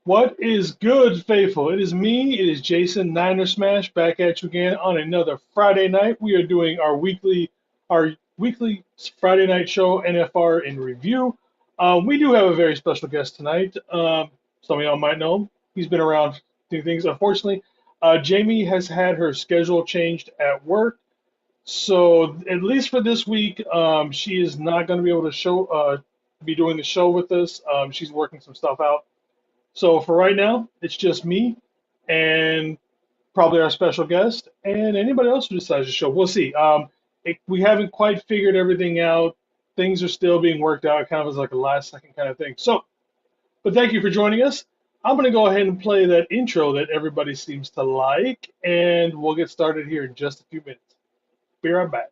What is good, faithful? It is me. It is Jason Niner Smash back at you again on another Friday night. We are doing our weekly Friday night show, NFR in review. We do have a very special guest tonight. Some of y'all might know him. He's been around doing things. Unfortunately, Jamie has had her schedule changed at work, so at least for this week, she is not going to be able to be doing the show with us. She's working some stuff out. So for right now, it's just me and probably our special guest and anybody else who decides to show. We'll see. We haven't quite figured everything out. Things are still being worked out, kind of as like a last second kind of thing. So, but thank you for joining us. I'm going to go ahead and play that intro that everybody seems to like, and we'll get started here in just a few minutes. Be right back.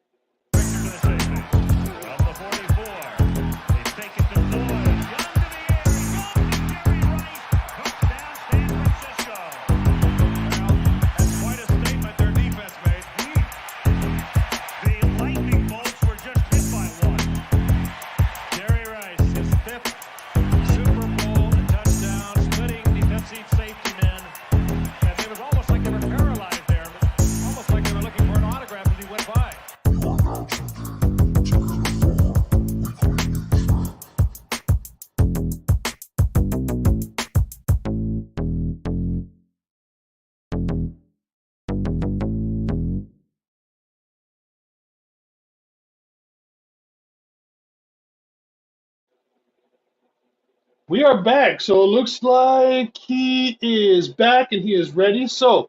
We are back. So it looks like he is back and he is ready. So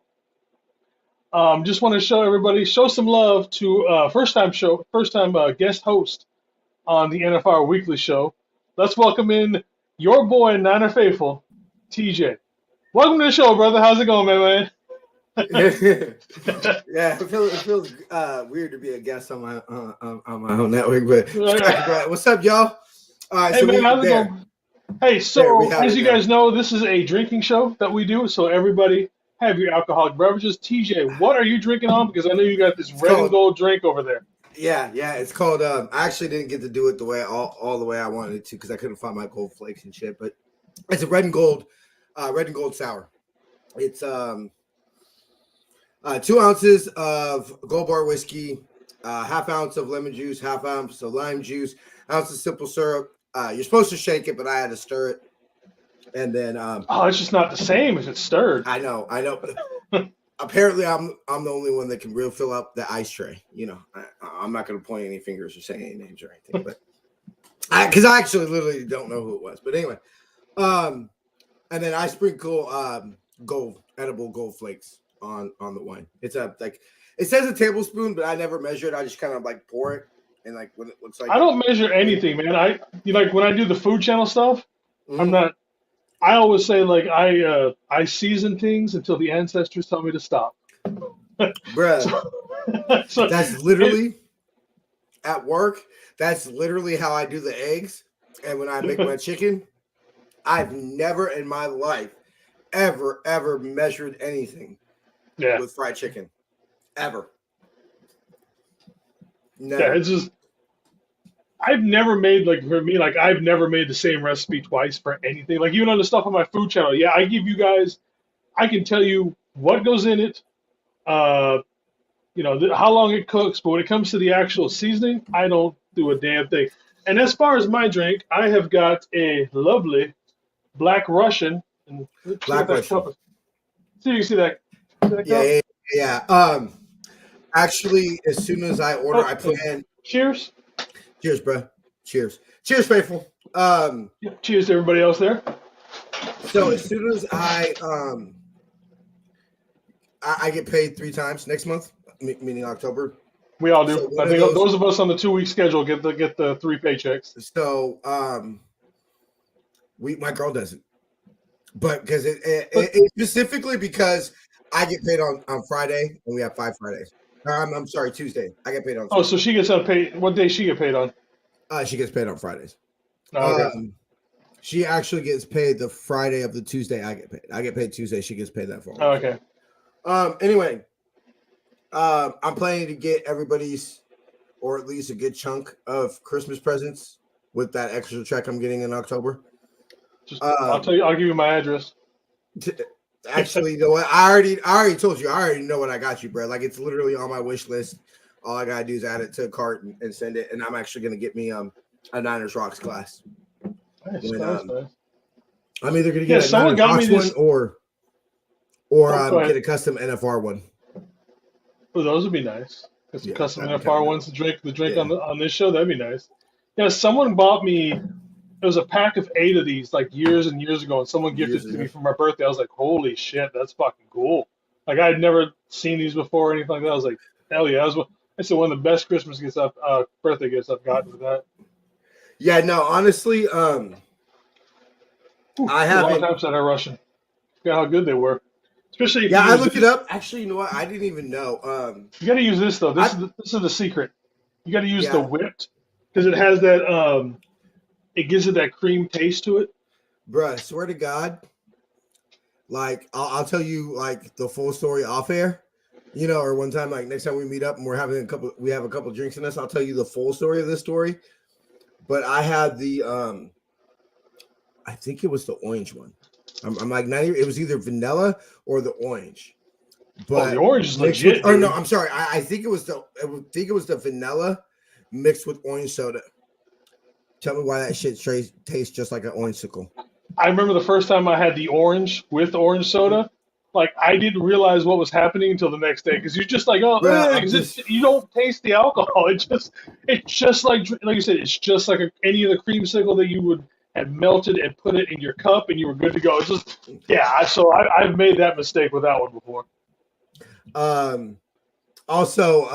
just want to show everybody, show some love to first time guest host on the NFR Weekly Show. Let's welcome in your boy Niner Faithful, TeeJay. Welcome to the show, brother. How's it going, man? Yeah, it feels weird to be a guest on my own network, but what's up, y'all? All right, Hey, so man, how's it there. going? Hey, so as you guys know, this is a drinking show that we do. So everybody have your alcoholic beverages. TeeJay, what are you drinking on? Because I know you got this red and gold drink over there. Yeah, it's called. I actually didn't get to do it the way all the way I wanted it to because I couldn't find my gold flakes and shit. But it's a red and gold sour. It's 2 ounces of Gold Bar whiskey, half ounce of lemon juice, half ounce of lime juice, ounce of simple syrup. You're supposed to shake it, but I had to stir it. And then it's just not the same if it's stirred. I know. Apparently, I'm the only one that can really fill up the ice tray. You know, I'm not going to point any fingers or say any names or anything, but because I actually literally don't know who it was. But anyway, and then I sprinkle edible gold flakes on the wine. It's it says a tablespoon, but I never measure it. I just kind of like pour it, and like when it looks like I don't measure anything, man. Like when I do the Food Channel stuff, I'm not. I always say like I season things until the ancestors tell me to stop. Bruh, so that's literally at work. That's literally how I do the eggs. And when I make my chicken, I've never in my life ever measured anything with fried chicken. Ever. Never. Yeah, it's just I've never made I've never made the same recipe twice for anything. Like even on the stuff on my Food Channel, yeah, I can tell you what goes in it, how long it cooks, but when it comes to the actual seasoning, I don't do a damn thing. And as far as my drink, I have got a lovely Black Russian. Black Russian. So you can see that. Yeah. Actually, as soon as I order, I plan. Cheers. Cheers, bro. Cheers, faithful. Cheers to everybody else there. So as soon as I get paid 3 times next month, meaning October. We all do. So I think those of us on the 2-week schedule get the 3 paychecks. So my girl doesn't, but because it specifically because I get paid on Friday and we have 5 Fridays. I'm sorry, Tuesday. I get paid on. Oh, so she gets paid. What day she get paid on? She gets paid on Fridays. Oh, okay. She actually gets paid the Friday of the Tuesday I get paid. I get paid Tuesday. She gets paid that for. Oh, okay. Anyway, I'm planning to get everybody's, or at least a good chunk of Christmas presents with that extra check I'm getting in October. I'll give you my address. Actually, you know what? I already told you. I already know what I got you, bro. Like it's literally on my wish list. All I gotta do is add it to a cart and send it. And I'm actually gonna get me a Niners Rocks class. Nice, When, nice. I'm either gonna Yeah, get a someone Niners got me Rocks this. one Go get ahead. a custom NFR one. Oh, those would be nice. Get some Yeah, custom that'd be kind NFR of ones dope. to drink Yeah. on this show. That'd be nice. Yeah, someone bought me. It was a pack of 8 of these like years and years ago, and someone gifted Years it to me ago. for my birthday. I was like, holy shit, that's fucking cool. Like I had never seen these before or anything like that. I was like, hell yeah, that's one of the best Christmas gifts birthday gifts I've gotten with that. Yeah, no, honestly, I A long haven't. time since I Russian. Forgot how good they were. Especially if you Yeah, I use looked it this. up. Actually, you know what? I didn't even know. You got to use this though. I This is the secret. You got to use the yeah, whipped because it has that. It gives it that cream taste to it. bruh, swear to God, like I'll tell you like the full story off air, or one time like next time we meet up and we have a couple drinks in us, I'll tell you the full story of this story. But I had the I think it was the orange one. I'm like it was either vanilla or the orange. Oh, the But orange is mixed with legit, or no, dude. I'm sorry. I think it was the vanilla mixed with orange soda. Tell me why that shit tastes just like an orange sickle. I remember the first time I had the orange with orange Mhm. soda. Like I didn't realize what was happening until the next day because you're just like, oh, Bruh, I'm 'cause just you don't taste the alcohol. It's just like you said, it's just like any of the creamsicle that you would have melted and put it in your cup and you were good to go. It's just yeah. I've made that mistake with that one before. um also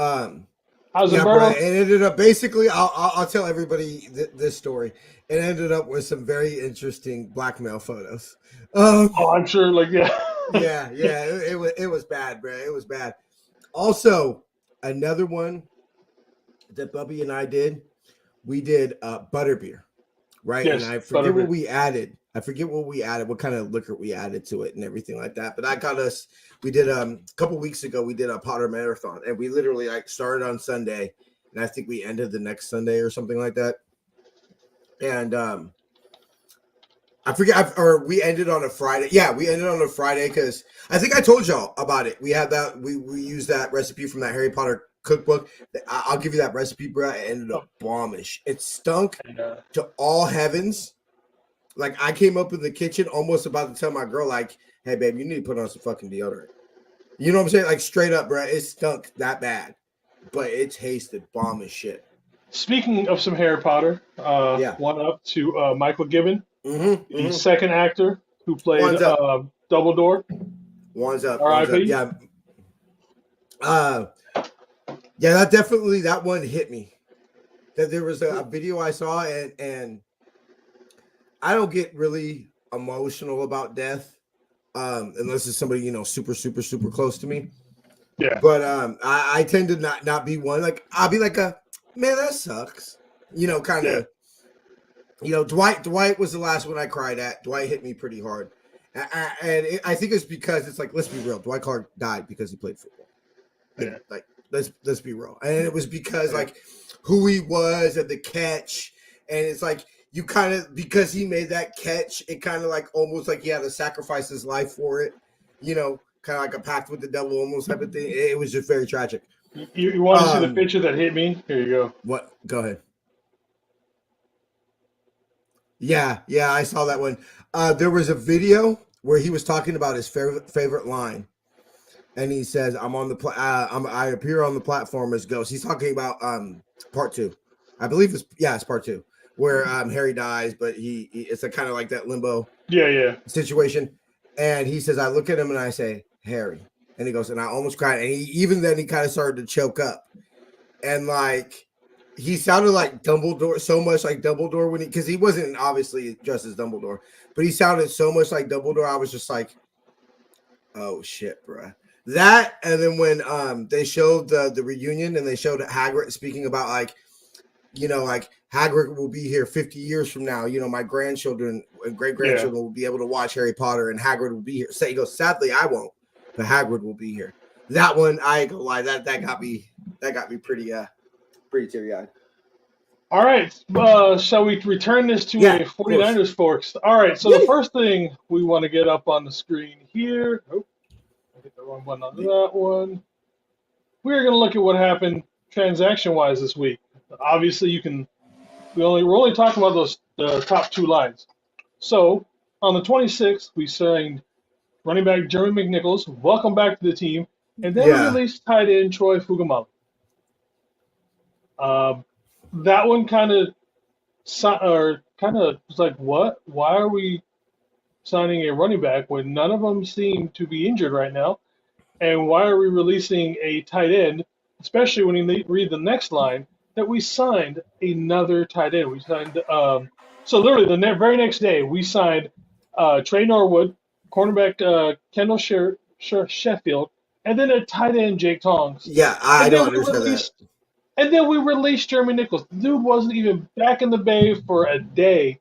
How's it, yeah, bro. Berto? It ended up basically. I'll tell everybody this story. It ended up with some very interesting blackmail photos. Oh, I'm sure. Like yeah. Yeah. It was bad, bro. It was bad. Also, another one that Bubby and I did. We did butterbeer, right? And Yes, I forget what butterbeer. we added. I forget what we added, what kind of liquor we added to it, and everything like that. But I got us. We did a couple weeks ago. We did a Potter marathon, and we literally like started on Sunday, and I think we ended the next Sunday or something like that. And I forget, or we ended on a Friday. Yeah, we ended on a Friday because I think I told y'all about it. We had that. We used that recipe from that Harry Potter cookbook. I'll give you that recipe, bro. It ended up bombish. It stunk And, to all heavens. Like I came up in the kitchen almost about to tell my girl, like, "Hey, babe, you need to put on some fucking deodorant." You know what I'm saying? Like straight up, bro. It stunk that bad, but it tasted bomb as shit. Speaking of some Harry Potter, Yeah. one up to Michael Gibbon, the Mm-hmm. second actor who played One's up. Dumbledore. One's up. One's up. R.I.P. Yeah. Yeah, that one hit me. That there was a video I saw, and I don't get really emotional about death, unless it's somebody super super super close to me. Yeah. But I tend to not be one. Like I'll be like a man that sucks. Kind Yeah. of. Dwight was the last one I cried at. Dwight hit me pretty hard, and I think it's because it's like, let's be real. Dwight Clark died because he played football. Yeah. Like let's be real, and it was because like who he was and the catch, and it's like you kind of because he made that catch, it kind of like almost like he had to sacrifice his life for it, kind of like a pact with the devil, almost type of thing. It was just very tragic. You want to see the picture that hit me? Here you go. What? Go ahead. Yeah, I saw that one. There was a video where he was talking about his favorite line, and he says, "I'm on the I appear on the platform as Ghost." He's talking about part 2, I believe it's part 2 where Harry dies, but it's a kind of like that limbo Yeah. situation, and he says, "I look at him and I say, Harry," and he goes, and I almost cried, and even then he kind of started to choke up, and like. He sounded like Dumbledore, so much like Dumbledore because he wasn't obviously dressed as Dumbledore, but he sounded so much like Dumbledore. I was just like, oh shit, bro. That, and then when they showed the reunion and they showed Hagrid speaking about like Hagrid will be here 50 years from now. My grandchildren and great grandchildren will be able to watch Harry Potter, and Hagrid will be here. So he goes, sadly, I won't, but Hagrid will be here. That one, I ain't gonna lie, that got me pretty teary-eyed. All right. Shall we return this to Yeah, a of course. 49ers forks? All right. So the Yay. first thing we want to get up on the screen here. Oh, I hit the wrong button on that one. We're going to look at what happened transaction-wise this week. Obviously, we're only talking about those top two lines. So on the 26th, we signed running back Jeremy McNichols. Welcome back to the team. And then we Yeah. released tight end Troy Fugamali. That one kind of was like, what? Why are we signing a running back when none of them seem to be injured right now? And why are we releasing a tight end, especially when you read the next line, that we signed another tight end? We signed, so literally the very next day, we signed Trey Norwood, cornerback Kendall Sheffield, and then a tight end Jake Tongs. Yeah, I And don't then we understand that. released and then we released Jeremy Nichols. The dude wasn't even back in the Bay for a day,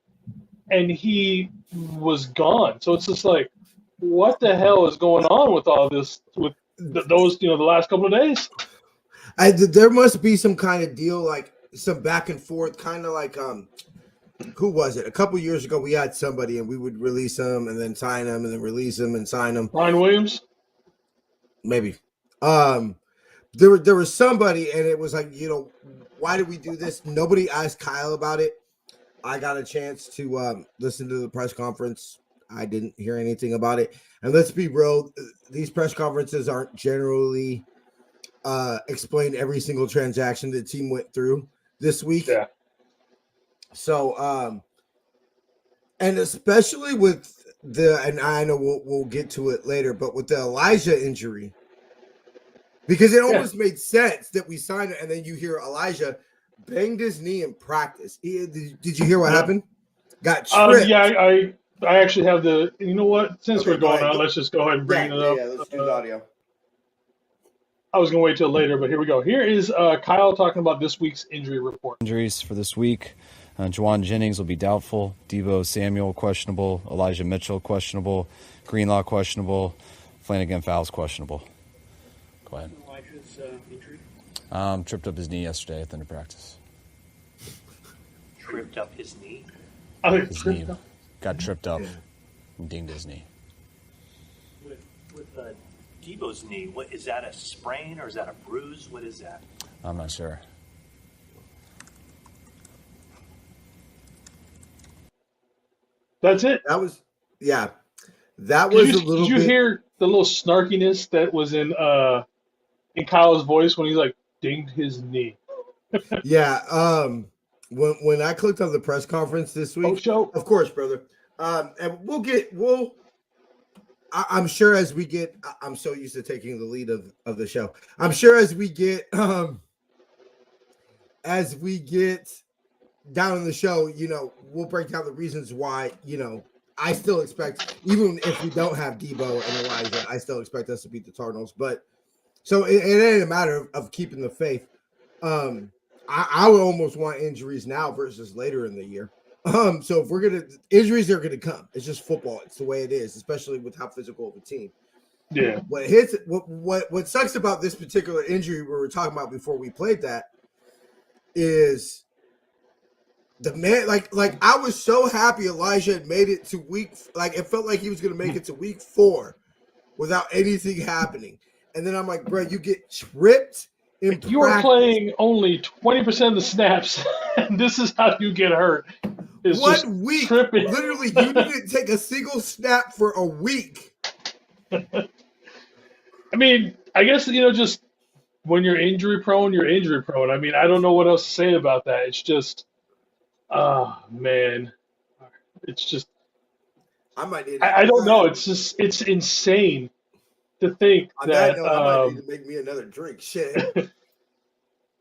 and he was gone. So it's just like, what the hell is going on with all this? With those, the last couple of days. There must be some kind of deal, like some back and forth, kind of like who was it? A couple years ago, we had somebody, and we would release them and then sign them, and then release them and sign them. Ryan Williams. Maybe. There was somebody, and it was like, why did we do this? Nobody asked Kyle about it. I got a chance to listen to the press conference. I didn't hear anything about it. And let's be real, these press conferences aren't generally explain every single transaction the team went through this week. Yeah. So, and especially with and I know we'll get to it later, but with the Elijah injury, because it almost made sense that we signed it, and then you hear Elijah banged his knee in practice. Did you hear what happened? Got tripped. Yeah, I actually have the. You know what? Since Okay, we're going go ahead. on, let's just go ahead and bring it up. Yeah, let's do the audio. I was going to wait till later, but here we go. Here is Kyle talking about this week's injury report. Injuries for this week. Juwan Jennings will be doubtful. Deebo Samuel questionable. Elijah Mitchell questionable. Greenlaw questionable. Flanagan Fowles questionable. Go ahead. Elijah's injury? Tripped up his knee yesterday at the end of practice. Tripped up his knee? His knee got tripped up and dinged his knee. With Deebo's knee, what is that, a sprain or is that a bruise? What is that? I'm not sure. That's it. That was That was a little. Did you hear the little snarkiness that was in Kyle's voice when he's like dinged his knee? Yeah. When I clicked on the press conference this week, of course, brother. And I'm sure as we get, I'm so used to taking the lead of the show. I'm sure as we get down in the show, we'll break down the reasons why, I still expect, even if we don't have Deebo and Elijah, I still expect us to beat the Cardinals. But so it ain't a matter of keeping the faith. I would almost want injuries now versus later in the year. So if injuries are gonna come. It's just football. It's the way it is, especially with how physical of a team. Yeah. What sucks about this particular injury we were talking about before we played that is the man, like I was so happy Elijah had made it to it felt like he was gonna make it to week 4 without anything happening. And then I'm like, bro, you get tripped in practice. You are playing only 20% of the snaps, and this is how you get hurt. It's 1 week. Tripping. Literally, you didn't take a single snap for a week. I mean, I guess, just when you're injury prone, you're injury prone. I mean, I don't know what else to say about that. It's just, man. It's just, I don't know. It's just, it's insane to think that. I might need to make me another drink. Shit.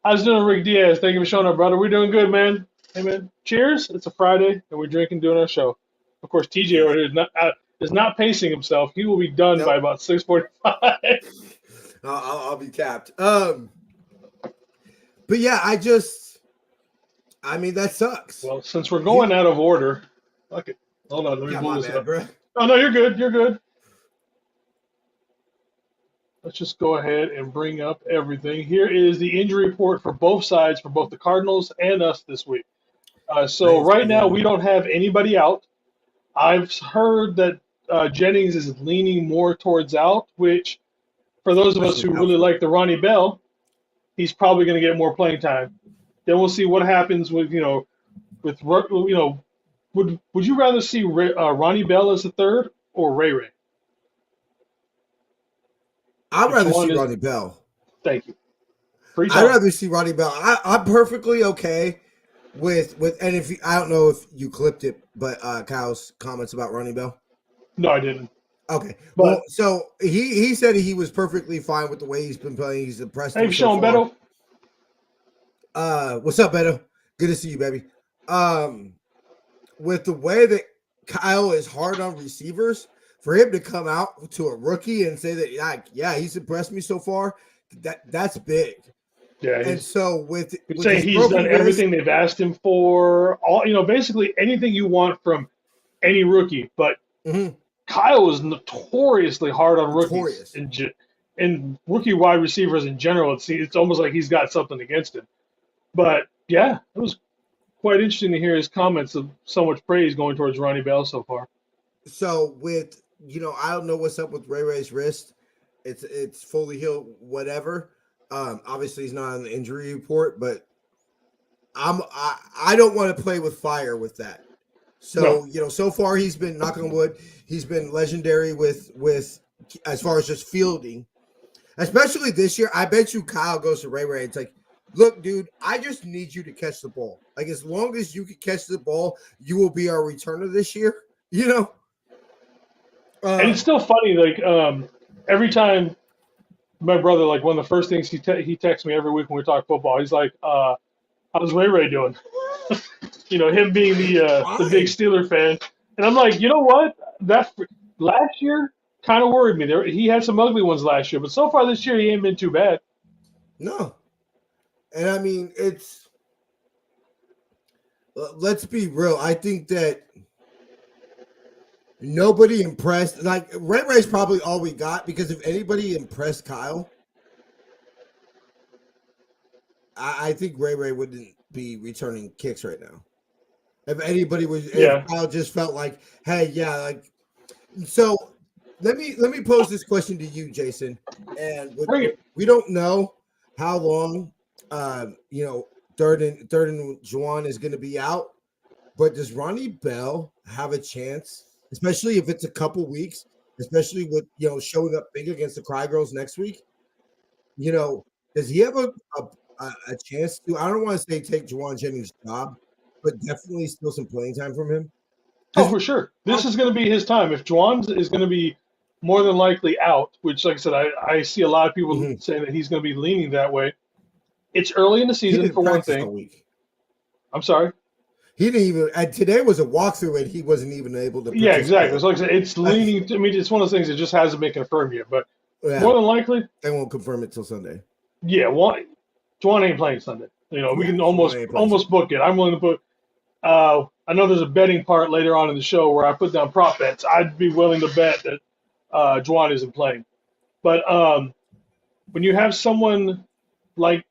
I was doing Rick Diaz. Thank you for showing up, brother. We're doing good, man. Hey, man. Cheers. It's a Friday, and we're drinking, doing our show. Of course, TeeJay over here is not pacing himself. He will be done by about 6:45. I'll be tapped. But yeah, that sucks. Well, since we're going out of order, fuck it. Hold on, let me pull this up. Bro. Oh no, you're good. You're good. Let's just go ahead and bring up everything. Here is the injury report for both sides, for both the Cardinals and us this week. So Nice. right now we don't have anybody out. I've heard that Jennings is leaning more towards out, which for those of us who really like the Ronnie Bell, he's probably going to get more playing time. Then we'll see what happens with would you rather see Ronnie Bell as the third or Ray Ray? I'd Which rather one see is- Ronnie Bell. Thank you. Free I'd time. rather see Ronnie Bell. I'm perfectly okay with and if I don't know if you clipped it, but Kyle's comments about Ronnie Bell. No, I didn't. Okay, But- well, so he said he was perfectly fine with the way he's been playing. He's impressed. Hey, him so Sean far. Beto. What's up, Beto? Good to see you, baby. With the way that Kyle is hard on receivers, for him to come out to a rookie and say that, yeah, he's impressed me so far, that's big. Yeah, And so with saying his he's broken done wrist- everything they've asked him for, all basically anything you want from any rookie. But Mhm. Kyle is notoriously hard on Notorious. rookies and rookie wide receivers in general. It's almost like he's got something against him. But yeah, it was quite interesting to hear his comments of so much praise going towards Ronnie Bell so far. So with I don't know what's up with Ray Ray's wrist. It's fully healed, whatever. Obviously he's not on the injury report, but I don't want to play with fire with that. So so far he's been, knock on wood, he's been legendary with as far as just fielding, especially this year. I bet you Kyle goes to Ray Ray. It's like, look, dude, I just need you to catch the ball. Like, as long as you can catch the ball, you will be our returner this year. And it's still funny, like every time my brother, like one of the first things he texts me every week when we talk football, he's like, "How's Ray Ray doing?" Him being the big Steeler fan, and I'm like, you know what? That last year kind of worried me. He had some ugly ones last year, but so far this year he ain't been too bad. No, and I mean let's be real. I think that nobody impressed. Like, Ray Ray's probably all we got, because if anybody impressed Kyle, I think Ray Ray wouldn't be returning kicks right now. If anybody was, if Kyle just felt like, hey, yeah, like, so let me pose this question to you, Jason. And we don't know how long, third and Juwan is going to be out, but does Ronnie Bell have a chance, especially if it's a couple weeks, especially with showing up big against the Cry Girls next week? Does he have a chance to? I don't want to say take Juwan Jennings' job, but definitely still some playing time from him. Oh, for sure. This is going to be his time. If Juwan is going to be more than likely out, which, like I said, I see a lot of people saying that he's going to be leaning that way. It's early in the season, for one thing. I'm sorry? He didn't even, and today was a walkthrough and he wasn't even able to. Yeah, exactly. So like I said, it's leaning. I mean, it's one of those things that just hasn't been confirmed yet, but more than likely, they won't confirm it till Sunday. Yeah, Juwan ain't playing Sunday. We can almost book it. I'm willing to put. I know there's a betting part later on in the show where I put down prop bets. I'd be willing to bet that Juwan isn't playing. But when you have someone like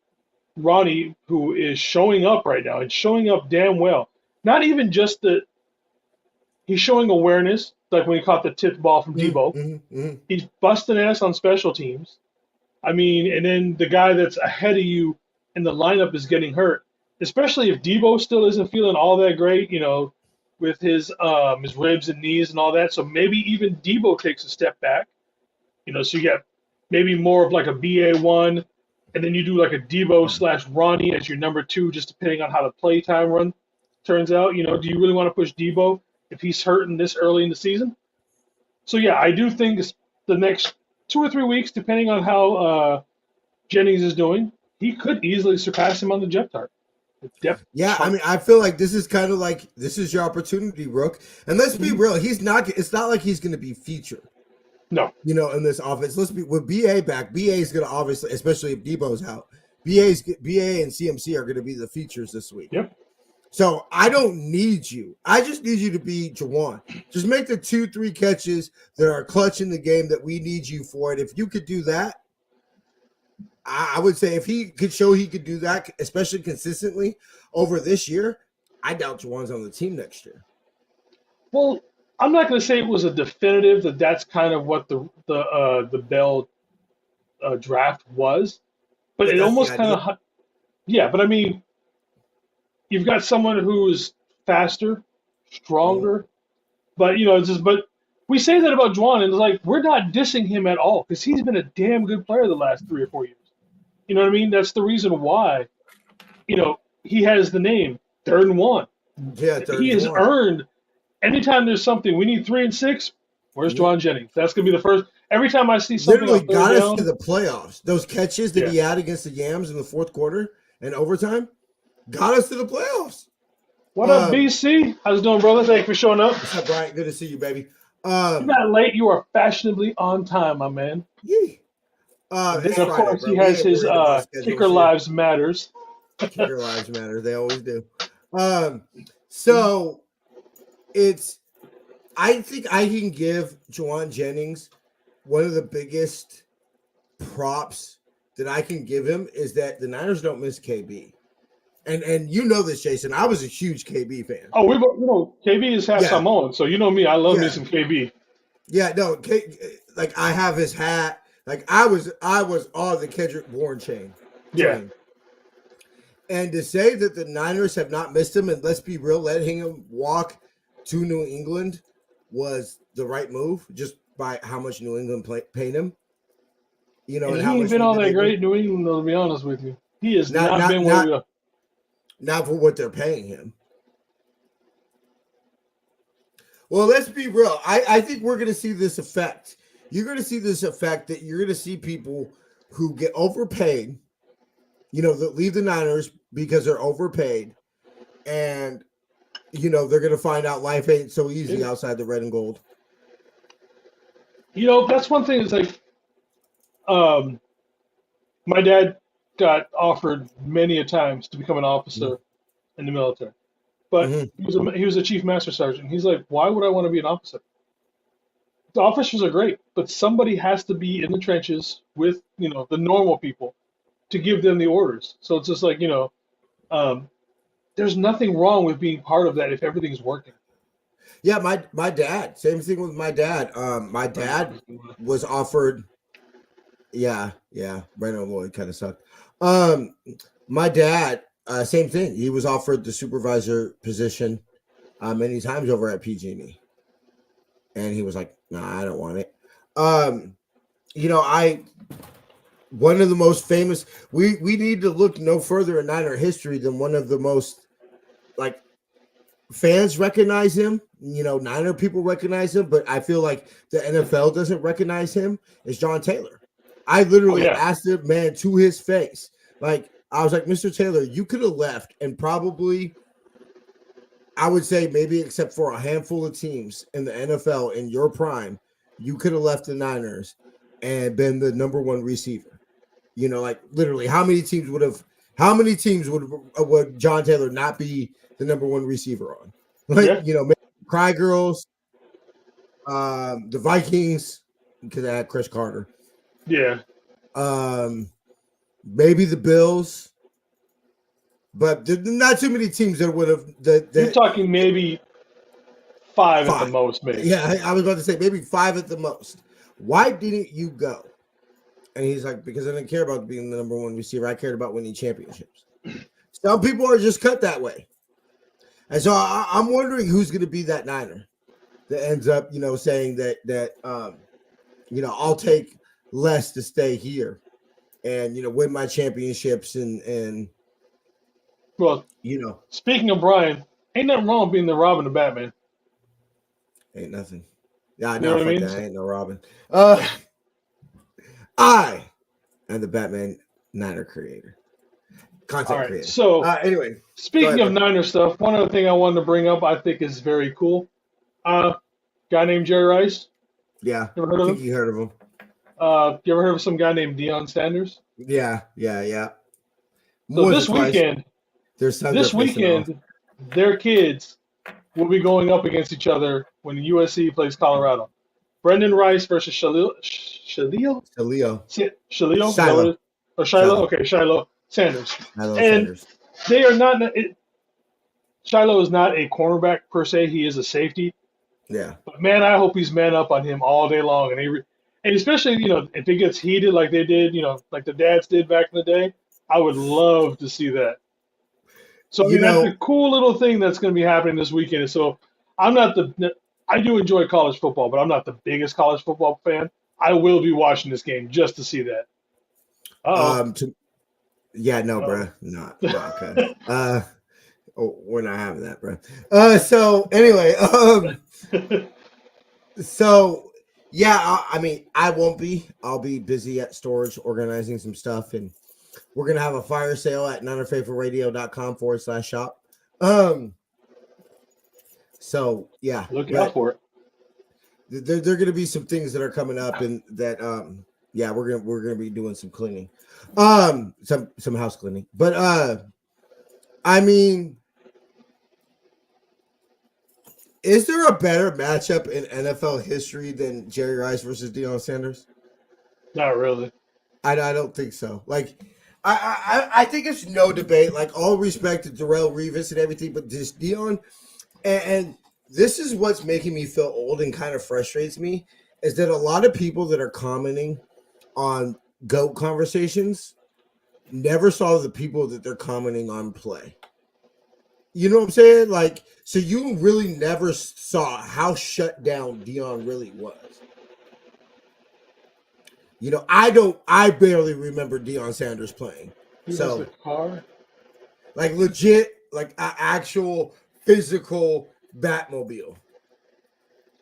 Ronnie who is showing up right now and showing up damn well, not even just that he's showing awareness, like when he caught the tipped ball from Debo. He's busting ass on special teams. I mean, and then the guy that's ahead of you in the lineup is getting hurt, especially if Debo still isn't feeling all that great, with his ribs and knees and all that. So maybe even Debo takes a step back, so you get maybe more of like a BA1, and then you do like a Debo / Ronnie as your number 2, just depending on how the play time run turns out. Do you really want to push Debo if he's hurting this early in the season? So yeah, I do think the next 2 or 3 weeks, depending on how Jennings is doing, he could easily surpass him on the depth chart. Yeah, I mean, I feel like this is kind of like, this is your opportunity, Rook. And let's be real, it's not like he's going to be featured. No. In this offense. Let's be, with BA back, BA is going to obviously, especially if Debo's out, BA and CMC are going to be the features this week. Yep. So I don't need you. I just need you to be Juwan. Just make the 2-3 catches that are clutch in the game that we need you for. And if you could do that, I would say if he could show he could do that, especially consistently over this year, I doubt Juwan's on the team next year. Well, I'm not going to say it was a definitive that that's kind of what the Bell draft was, but But it that's the almost kind idea. of yeah. But I mean, you've got someone who's faster, stronger, but it's just but we say that about Juwan, and it's like we're not dissing him at all because he's been a damn good player the last 3 or 4 years. You know what I mean? That's the reason why he has the name 3rd and 1. Yeah, third He and has one. earned. Anytime there's something we need 3 and 6, where's Juwan Jennings? That's gonna be the first. Every time I see something Literally on got third us to down, the playoffs. Those catches that he had against the Yams in the fourth quarter and overtime got us to the playoffs. what up, BC? How's it doing, brother? Thank you for showing up. What's up, Brian? Good to see you, baby. You're not late. You are fashionably on time, my man. Yeah. And It's then, of Friday, course, bro. he We has ain't his worried about schedules Kicker here. Lives Matters. Kicker lives matter. They always do. So I think I can give Juwan Jennings one of the biggest props that I can give him is that the Niners don't miss KB. And you know this, Jason. I was a huge KB fan. Oh, KB is half Samoan, so you know me. I love me some KB. Yeah, no, like I have his hat. Like I was on the Kendrick Bourne train. Yeah. And to say that the Niners have not missed him, and let's be real, letting him walk to New England was the right move, just by how much New England paid him. And and he how ain't much been all that did. great in New England, though, to be honest with you. He has not been where we are. Not for what they're paying him. Well, let's be real. I think we're going to see this effect. You're going to see this effect that you're going to see people who get overpaid, that leave the Niners because they're overpaid. And, they're going to find out life ain't so easy outside the red and gold. That's one thing. It's like my dad got offered many a times to become an officer in the military. But he was a chief master sergeant. He's like, why would I want to be an officer? The officers are great, but somebody has to be in the trenches with, the normal people to give them the orders. So it's just like, there's nothing wrong with being part of that if everything's working. Yeah, my dad. Same thing with my dad. My dad was offered. Yeah. Brandon Lloyd kind of sucked. My dad. Same thing. He was offered the supervisor position many times over at PG&E. And he was like, nah, I don't want it. One of the most famous, we need to look no further in Niner history than one of the most, like, fans recognize him. Niner people recognize him, but I feel like the NFL doesn't recognize him, is John Taylor. I literally asked him, man, to his face. Like, I was like, Mr. Taylor, you could have left and probably, I would say maybe except for a handful of teams in the NFL in your prime, you could have left the Niners and been the number one receiver. Like literally how many teams would John Taylor not be the number one receiver on? Like, maybe Cry Girls, the Vikings, because I had Chris Carter. Yeah. Maybe the Bills, but there's not too many teams that would have. You're talking maybe five at the most, maybe. Yeah, I was about to say maybe 5 at the most. Why didn't you go? And he's like, because I didn't care about being the number one receiver. I cared about winning championships. Some people are just cut that way. And so I'm wondering who's going to be that Niner that ends up, saying that I'll take less to stay here and, win my championships and well, speaking of Brian, ain't nothing wrong with being the Robin of Batman. Ain't nothing. Yeah, know what I mean? That. I ain't no Robin. I am the Batman Niner creator. Content creator. So anyway, speaking of Niner stuff, one other thing I wanted to bring up I think is very cool. Guy named Jerry Rice. Yeah. You ever heard of him? You heard of him. You ever heard of some guy named Deion Sanders? Yeah. So this weekend, their kids will be going up against each other when USC plays Colorado. Brendan Rice versus Shalil. Shalil. Shalil. Or Shiloh? Okay, Shiloh Sanders. Shiloh And Sanders. they are not. Shiloh is not a cornerback per se. He is a safety. Yeah. But man, I hope he's man up on him all day long, and especially if it gets heated like they did, like the dads did back in the day. I would love to see that. So I mean, that's a cool little thing that's going to be happening this weekend. So I'm not I do enjoy college football, but I'm not the biggest college football fan. I will be watching this game just to see that. Yeah, no, bro, not okay. We're not having that, bro. So anyway, so yeah, I mean, I won't be. I'll be busy at storage organizing some stuff, and we're gonna have a fire sale at ninerfaithfulradio.com/shop. So yeah, look out for it. There are gonna be some things that are coming up, and that yeah, we're gonna be doing some cleaning, some house cleaning. But I mean, is there a better matchup in NFL history than Jerry Rice versus Deion Sanders? Not really. I don't think so. Like, I think it's no debate. Like, all respect to Darrelle Revis and everything, but just Deion, and this is what's making me feel old and kind of frustrates me, is that a lot of people that are commenting on GOAT conversations never saw the people that they're commenting on play. You know what I'm saying? Like, so you really never saw how shut down Deion really was. I barely remember Deion Sanders playing. So, like, legit, like an actual physical Batmobile.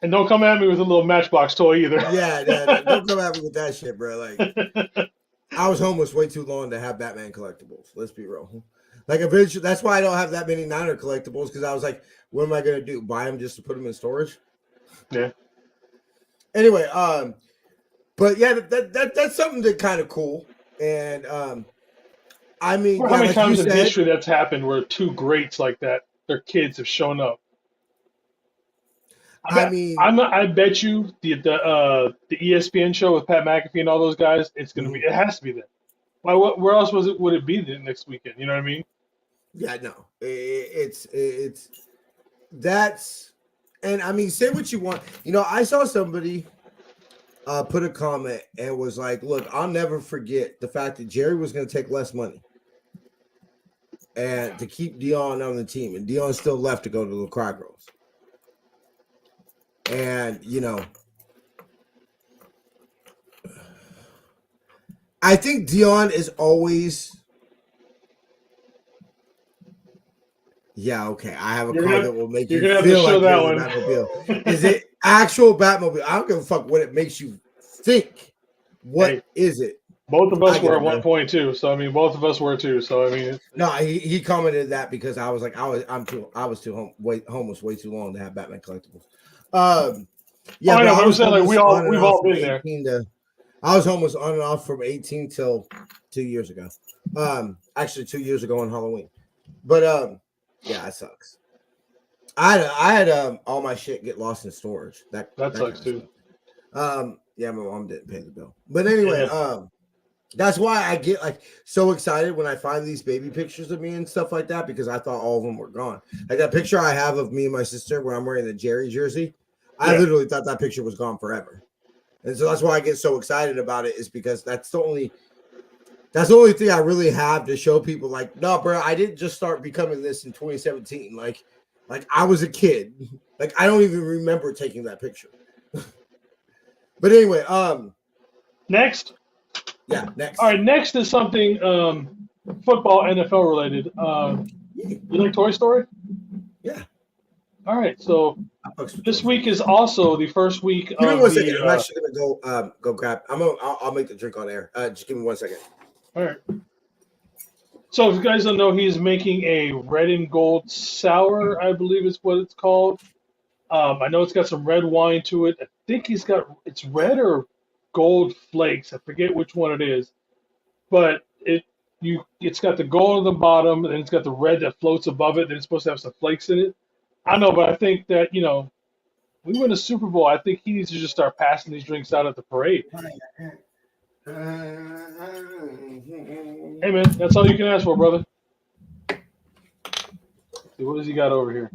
And don't come at me with a little Matchbox toy either. Yeah, don't come at me with that shit, bro. Like, I was homeless way too long to have Batman collectibles. Let's be real. Like, eventually, that's why I don't have that many Niner collectibles, because I was like, what am I gonna do? Buy them just to put them in storage? Yeah. Anyway, but yeah, that's something that kind of cool. And I mean, how many times in history that's happened where two greats like that, their kids have shown up? I bet you the ESPN show with Pat McAfee and all those guys, it's gonna be. It has to be that. Why? Where else would it be the next weekend? You know what I mean? Yeah, no, it's that's, and I mean, say what you want. I saw somebody put a comment and was like, "Look, I'll never forget the fact that Jerry was going to take less money and to keep Deion on the team, and Deion still left to go to the Cry Girls." And I think Deion is always. Yeah, okay. I have a car that will make you feel like you're a Batmobile. Is it actual Batmobile? I don't give a fuck what it makes you think. What is it? Both of us were at one point too. So I mean, both of us were too. So I mean, no, he commented that because I was like, I was too homeless way too long to have Batman collectibles. Yeah, but I'm saying like we've all been there. I was homeless on and off from 18 till 2 years ago. Actually 2 years ago on Halloween. But yeah, it sucks. I had all my shit get lost in storage. That sucks too. Yeah, my mom didn't pay the bill. But anyway, that's why I get like so excited when I find these baby pictures of me and stuff like that, because I thought all of them were gone. Like that picture I have of me and my sister where I'm wearing the Jerry jersey, I literally thought that picture was gone forever. And so that's why I get so excited about it, is because that's the only thing I really have to show people. Like, no, bro, I didn't just start becoming this in 2017. Like I was a kid. Like, I don't even remember taking that picture. But anyway, next. Yeah, next. All right, next is something football, NFL related. You like Toy Story? Yeah. All right, so this week is also the first week. Give me 1 second. I'm actually gonna go grab. I'll make the drink on air. Just give me 1 second. All right. So if you guys don't know, he's making a red and gold sour, I believe is what it's called. I know it's got some red wine to it. I think it's red or gold flakes. I forget which one it is, but it's got the gold on the bottom, and it's got the red that floats above it. And it's supposed to have some flakes in it. I know, but I think that we win a Super Bowl. I think he needs to just start passing these drinks out at the parade. Hey, man, that's all you can ask for, brother. See, what does he got over here?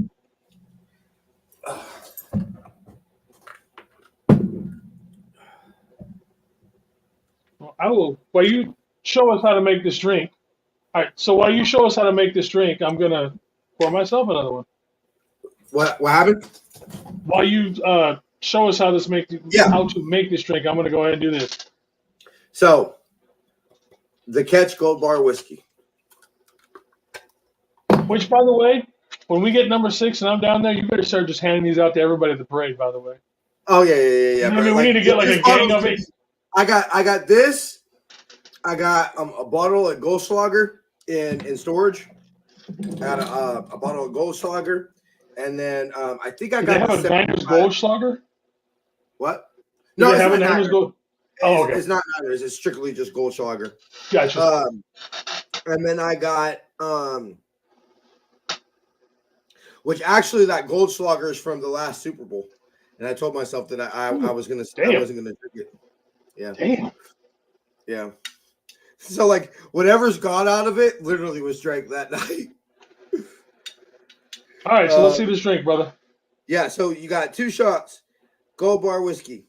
Well, I will. While you show us how to make this drink. All right. So while you show us how to make this drink, I'm gonna pour myself another one. What happened? While you show us how to make this drink, I'm gonna go ahead and do this. So, the Catch Gold Bar whiskey. Which, by the way, when we get number 6 and I'm down there, you better start just handing these out to everybody at the parade. By the way. Oh yeah. You know what I mean, we need to get like a gang of it. I got this. I got a bottle of Goldschlager in storage. I got a bottle of Goldschlager, and then I think I Do got. they have a Niners Goldschlager? What? Do No, they it's have a not Niners Gold? Oh, okay. It's not Niners. It's strictly just Goldschlager. Gotcha. And then I got which actually that Goldschlager is from the last Super Bowl, and I told myself that I wasn't gonna drink it. Yeah. Damn. Yeah. So like whatever's got out of it literally was drank that night. All right, so let's see this drink, brother. Yeah, so you got 2 shots, Gold Bar whiskey.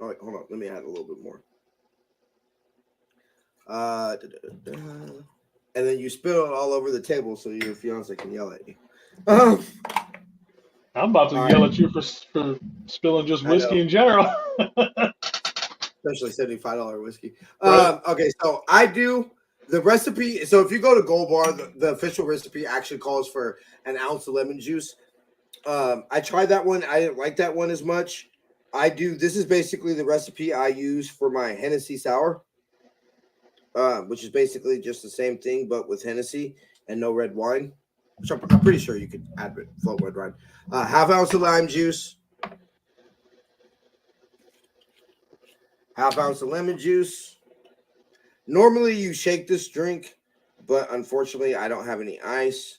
All right, hold on, let me add a little bit more. And then you spill it all over the table so your fiance can yell at you. I'm about to yell at you for spilling just whiskey in general. Especially $75 whiskey. Right. Okay, so I do the recipe. So if you go to Gold Bar, the official recipe actually calls for an ounce of lemon juice. I tried that one. I didn't like that one as much. This is basically the recipe I use for my Hennessy sour, which is basically just the same thing, but with Hennessy and no red wine, which I'm pretty sure you could add float red wine. Half ounce of lime juice. Half ounce of lemon juice. Normally you shake this drink, but unfortunately I don't have any ice,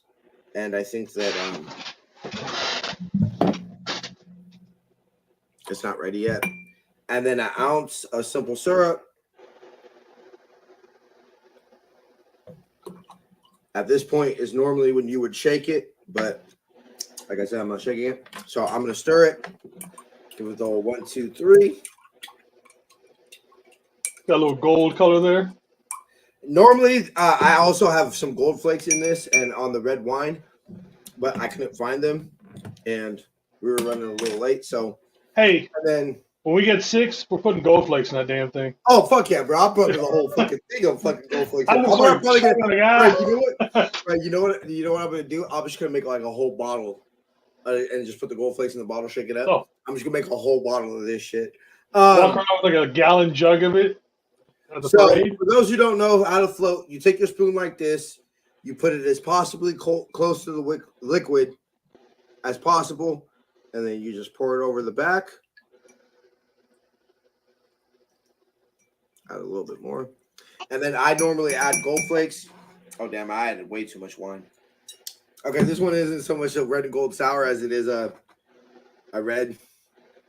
and I think that it's not ready yet. And then an ounce of simple syrup. At this point is normally when you would shake it, but like I said, I'm not shaking it. So I'm gonna stir it. Give it the old 1, 2, 3. Got a little gold color there. Normally, I also have some gold flakes in this and on the red wine, but I couldn't find them, and we were running a little late. So, hey, and then when we get 6, we're putting gold flakes in that damn thing. Oh fuck yeah, bro! I'm putting the whole fucking thing of fucking gold flakes. I'm probably gonna, right, you know what? Right, you know what I'm gonna do? I'm just gonna make like a whole bottle, and just put the gold flakes in the bottle, shake it up. Oh. I'm just gonna make a whole bottle of this shit. Walk around with like a gallon jug of it. So for those who don't know how to float, you take your spoon like this, you put it as possibly close to the liquid as possible, and then you just pour it over the back. Add a little bit more. And then I normally add gold flakes. Oh, damn, I added way too much wine. Okay, this one isn't so much a red and gold sour as it is a red.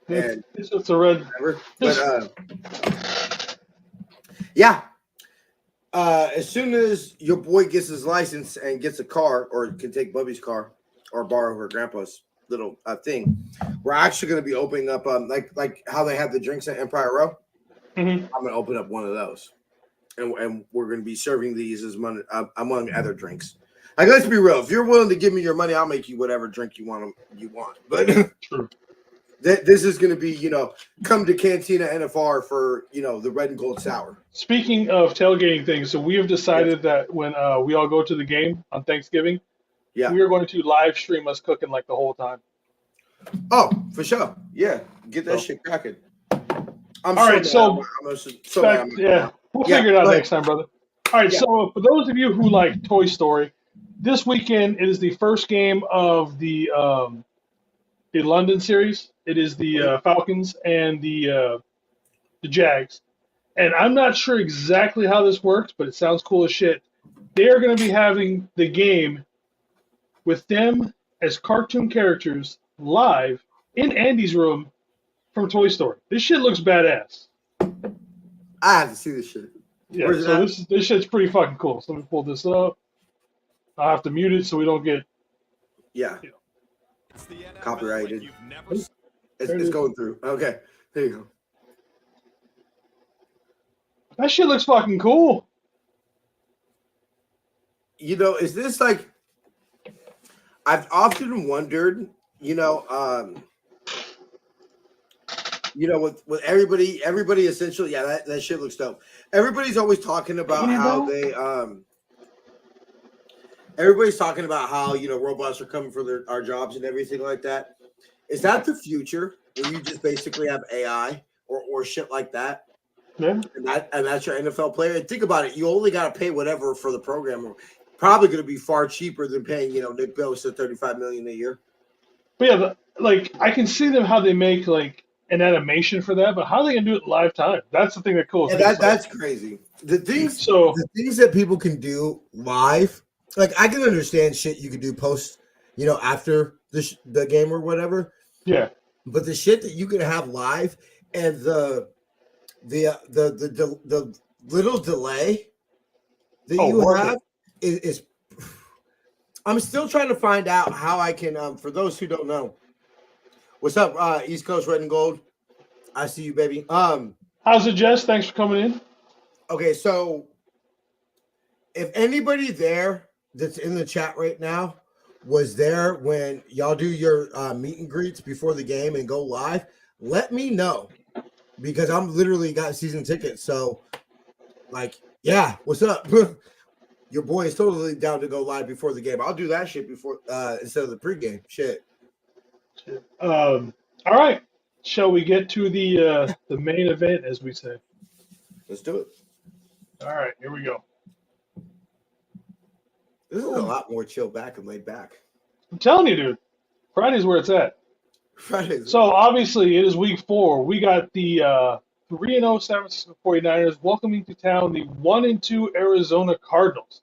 And it's just a red. Whatever. But, yeah. As soon as your boy gets his license and gets a car or can take Bubby's car or borrow her grandpa's little thing, we're actually going to be opening up like how they have the drinks at Empire Row. Mm-hmm. I'm going to open up one of those, and we're going to be serving these as money among other drinks. Like, let's be real. If you're willing to give me your money, I'll make you whatever drink you want. But true. This is going to be, come to Cantina NFR for, the red and gold sour. Speaking of tailgating things, so we have decided that when we all go to the game on Thanksgiving, we are going to live stream us cooking like the whole time. Oh, for sure. Yeah. Get that shit cracking. All right, so we'll figure it out next time, brother. All right, so for those of you who like Toy Story, this weekend it is the first game of the London series. It is the Falcons and the Jags, and I'm not sure exactly how this works, but it sounds cool as shit. They are going to be having the game with them as cartoon characters live in Andy's room from Toy Story. This shit looks badass. I have to see this shit. Yeah, Where's it so at? this shit's pretty fucking cool. So let me pull this up. I'll have to mute it so we don't get Yeah, It's the NFL copyrighted. like you've never There it It's is. going through. Okay, there you go. that shit looks fucking cool. You know, is this like? I've often wondered. With everybody essentially, yeah, that shit looks dope. Everybody's always talking about how they everybody's talking about how robots are coming for our jobs and everything like that. Is that the future where you just basically have AI or shit like that? Yeah. And that's your NFL player. And think about it, you only gotta pay whatever for the programmer. Probably gonna be far cheaper than paying, Nick Bosa $35 million a year. But yeah, I can see them how they make like an animation for that, but how are they gonna do it live time? That's the thing that cool. And that's crazy. The things that people can do live, like I can understand shit you could do post, after the game or whatever. Yeah. But the shit that you can have live and the little delay that you have is I'm still trying to find out how I can for those who don't know. What's up, East Coast Red and Gold? I see you, baby. How's it, Jess? Thanks for coming in. Okay, so if anybody there that's in the chat right now was there when y'all do your meet and greets before the game and go live, let me know because I'm literally got season tickets. So, yeah, what's up? Your boy is totally down to go live before the game. I'll do that shit before instead of the pregame shit. All right. Shall we get to the main event, as we say? Let's do it. All right, here we go. This is a lot more chill back and laid back. I'm telling you, dude. Friday's where it's at. Fridays. So obviously it is week 4. We got the 3-0 San Francisco 49ers welcoming to town the 1-2 Arizona Cardinals.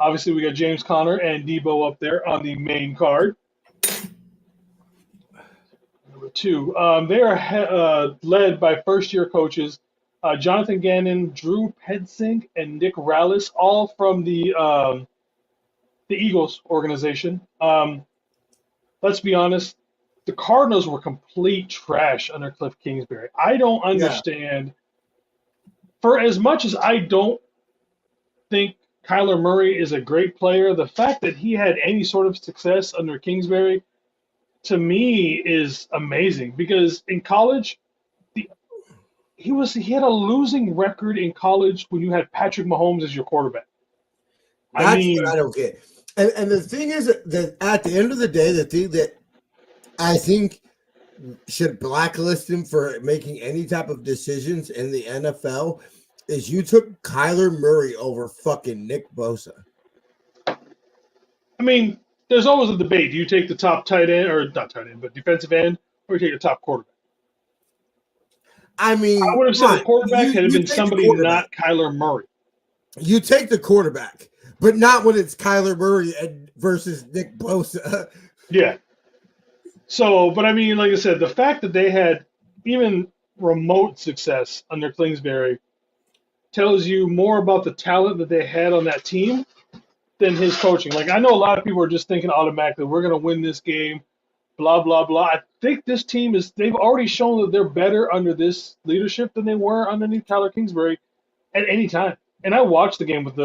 Obviously we got James Conner and Debo up there on the main card. Number 2, they are led by first-year coaches Jonathan Gannon, Drew Petzing, and Nick Rallis, all from the Eagles organization. Let's be honest, the Cardinals were complete trash under Cliff Kingsbury. I don't understand. For as much as I don't think Kyler Murray is a great player, the fact that he had any sort of success under Kingsbury, to me, is amazing. Because in college, he had a losing record in college when you had Patrick Mahomes as your quarterback. That's what I don't get. And the thing is that at the end of the day, the thing that I think should blacklist him for making any type of decisions in the NFL is you took Kyler Murray over fucking Nick Bosa. I mean, there's always a debate. Do you take the top tight end, or not tight end, but defensive end, or you take the top quarterback? I mean, I would have said the quarterback had been somebody not Kyler Murray. You take the quarterback, but not when it's Kyler Murray versus Nick Bosa. Yeah. So, but I mean, like I said, the fact that they had even remote success under Kingsbury tells you more about the talent that they had on that team than his coaching. Like, I know a lot of people are just thinking automatically, we're going to win this game, blah, blah, blah. I think this team they've already shown that they're better under this leadership than they were underneath Kyler Kingsbury at any time. And I watched the game with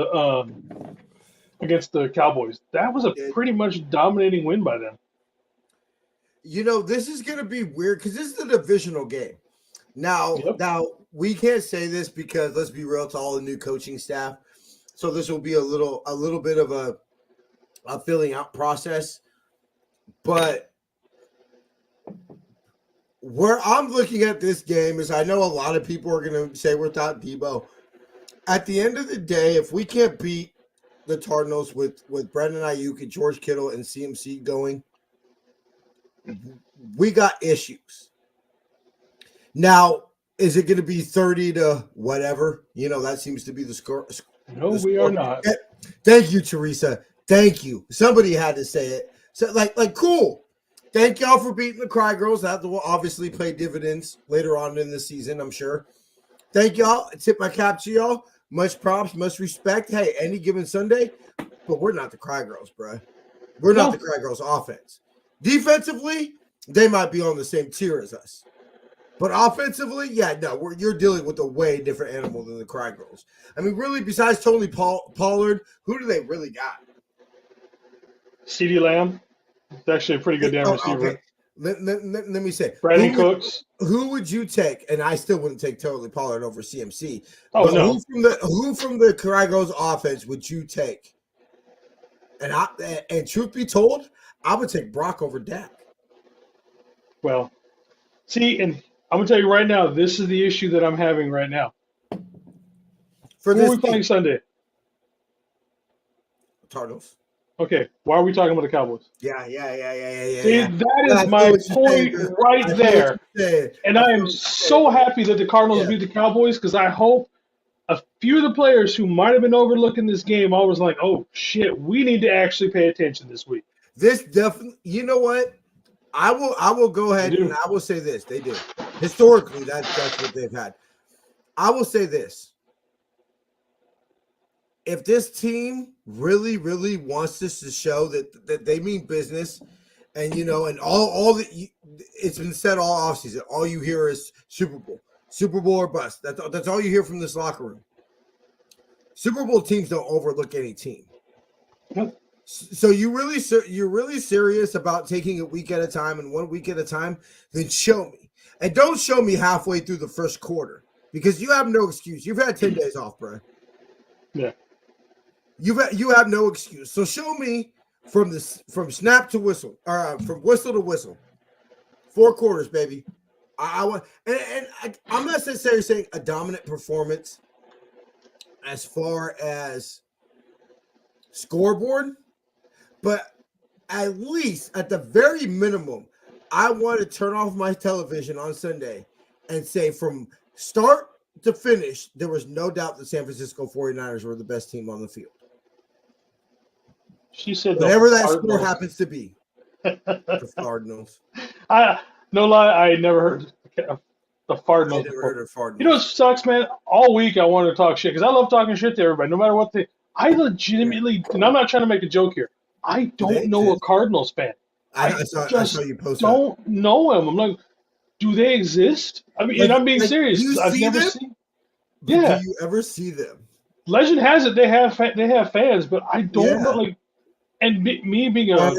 against the Cowboys. That was a pretty much dominating win by them. This is going to be weird because this is a divisional game. Now, we can't say this because let's be real, it's all the new coaching staff. So this will be a little bit of a filling out process. But where I'm looking at this game is I know a lot of people are going to say we're without Debo. At the end of the day, if we can't beat the Cardinals with Brandon Ayuk and George Kittle and CMC going, we got issues. Now, is it going to be 30 to whatever? That seems to be the score. No, we are not. Thank you, Teresa. Thank you. Somebody had to say it. So, cool. Thank y'all for beating the Cry Girls. That will obviously pay dividends later on in the season, I'm sure. Thank y'all. Tip my cap to y'all. Much props, much respect. Hey, any given Sunday, but we're not the Cry Girls, bro. We're not the Cry Girls offense. Defensively, they might be on the same tier as us. But offensively, yeah, no, you're dealing with a way different animal than the Cry Girls. I mean, really, besides Tony Pollard, who do they really got? CeeDee Lamb. It's actually a pretty good damn receiver. Okay. Let me say, Brandon Cooks. Who would you take? And I still wouldn't take Totally Pollard over CMC. Oh, but no. Who from the Cry Girls offense would you take? And truth be told, I would take Brock over Dak. Well, see, and I'm going to tell you right now, this is the issue that I'm having right now. Who are we playing Sunday? Cardinals. Okay, why are we talking about the Cowboys? Yeah. See, that is my point right there. And I am so happy that the Cardinals beat the Cowboys because I hope a few of the players who might have been overlooking this game, I was like, oh, shit, we need to actually pay attention this week. This definitely, you know what? I will go ahead and I will say this. They do. Historically, that's what they've had. I will say this. If this team really, really wants this to show that they mean business, and and all that it's been said all offseason, all you hear is Super Bowl or bust. That's all you hear from this locker room. Super Bowl teams don't overlook any team. Yep. So you're really serious about taking it week at a time and 1 week at a time? Then show me, and don't show me halfway through the first quarter because you have no excuse. You've had 10 days off, bro. Yeah. You have no excuse. So show me from snap to whistle, or from whistle to whistle, 4 quarters, baby. I want, and I'm not necessarily saying a dominant performance as far as scoreboard, but at least at the very minimum, I want to turn off my television on Sunday and say from start to finish, there was no doubt the San Francisco 49ers were the best team on the field. She said whatever that score happens to be. The Cardinals. No lie, I never heard the Cardinals. I never heard of Cardinals. You know what sucks, man? All week I wanted to talk shit because I love talking shit to everybody, no matter what I legitimately, and I'm not trying to make a joke here, I don't know a Cardinals fan. I saw you post don't know them. I'm like, do they exist? I mean, and I'm being serious. I've never seen. Yeah. Do you ever see them? Legend has it they have fans, but I don't know. Like, and me being a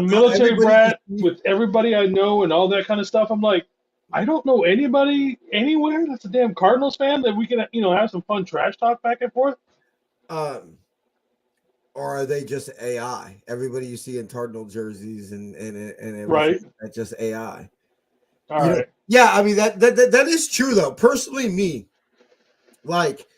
military brat with everybody I know and all that kind of stuff, I'm like, I don't know anybody anywhere that's a damn Cardinals fan that we can have some fun trash talk back and forth. Or are they just AI? Everybody you see in Cardinal jerseys and right, that's just AI. All right. Yeah, I mean that is true though. Personally, me, like,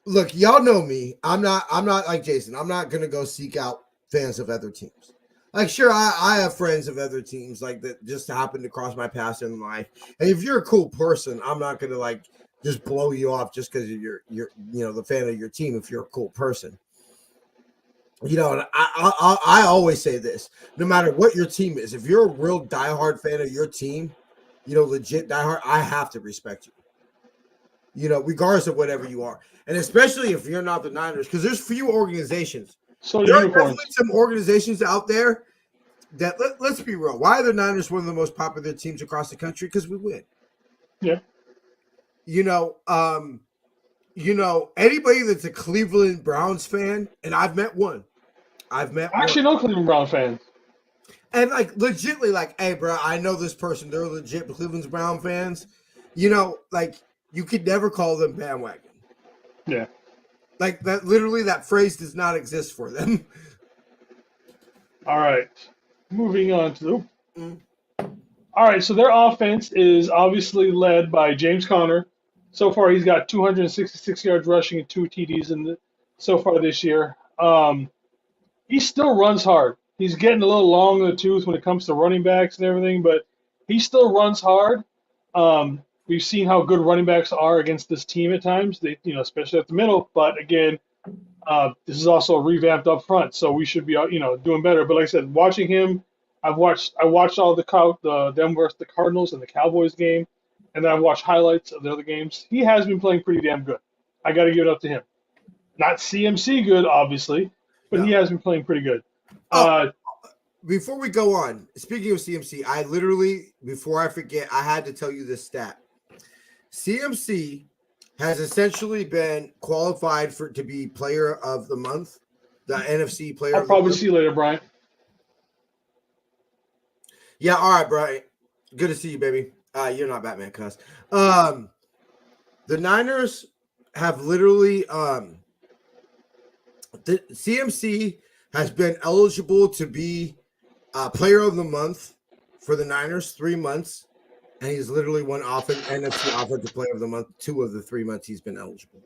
look, y'all know me. I'm not like Jason. I'm not gonna go seek out fans of other teams. Like, sure, I have friends of other teams like that just happen to cross my path in life. And if you're a cool person, I'm not gonna like just blow you off just because you're the fan of your team. If you're a cool person, and I always say this: no matter what your team is, if you're a real diehard fan of your team, legit diehard, I have to respect you. Regardless of whatever you are, and especially if you're not the Niners, because there's few organizations. So there are definitely some organizations out there that let's be real. Why are the Niners one of the most popular teams across the country? Because we win. Yeah. Anybody that's a Cleveland Browns fan, and I've met one. I actually know Cleveland Brown fans. And like legitly, like, hey, bro, I know this person. They're legit Cleveland Brown fans. Like you could never call them bandwagon. Yeah. Like that, literally, that phrase does not exist for them. All right. Moving on to All right, so their offense is obviously led by James Conner. So far, he's got 266 yards rushing and 2 TDs so far this year. He still runs hard. He's getting a little long in the tooth when it comes to running backs and everything, but he still runs hard. We've seen how good running backs are against this team at times, especially at the middle. But again, this is also revamped up front, so we should be, doing better. But like I said, watching him, I watched all them versus the Cardinals and the Cowboys game, and then I've watched highlights of the other games, he has been playing pretty damn good. I got to give it up to him. Not CMC good, obviously, but he has been playing pretty good. Before we go on, speaking of CMC, I literally, before I forget, I had to tell you this stat. CMC has essentially been qualified to be player of the month, the NFC player I'll of the probably month. see you later, Bryant. Yeah, all right, Brian. Good to see you, baby. You're not Batman, cuz. The Niners have literally the CMC has been eligible to be player of the month for the Niners 3 months, and he's literally won NFC offensive player of the month 2 of the 3 months he's been eligible.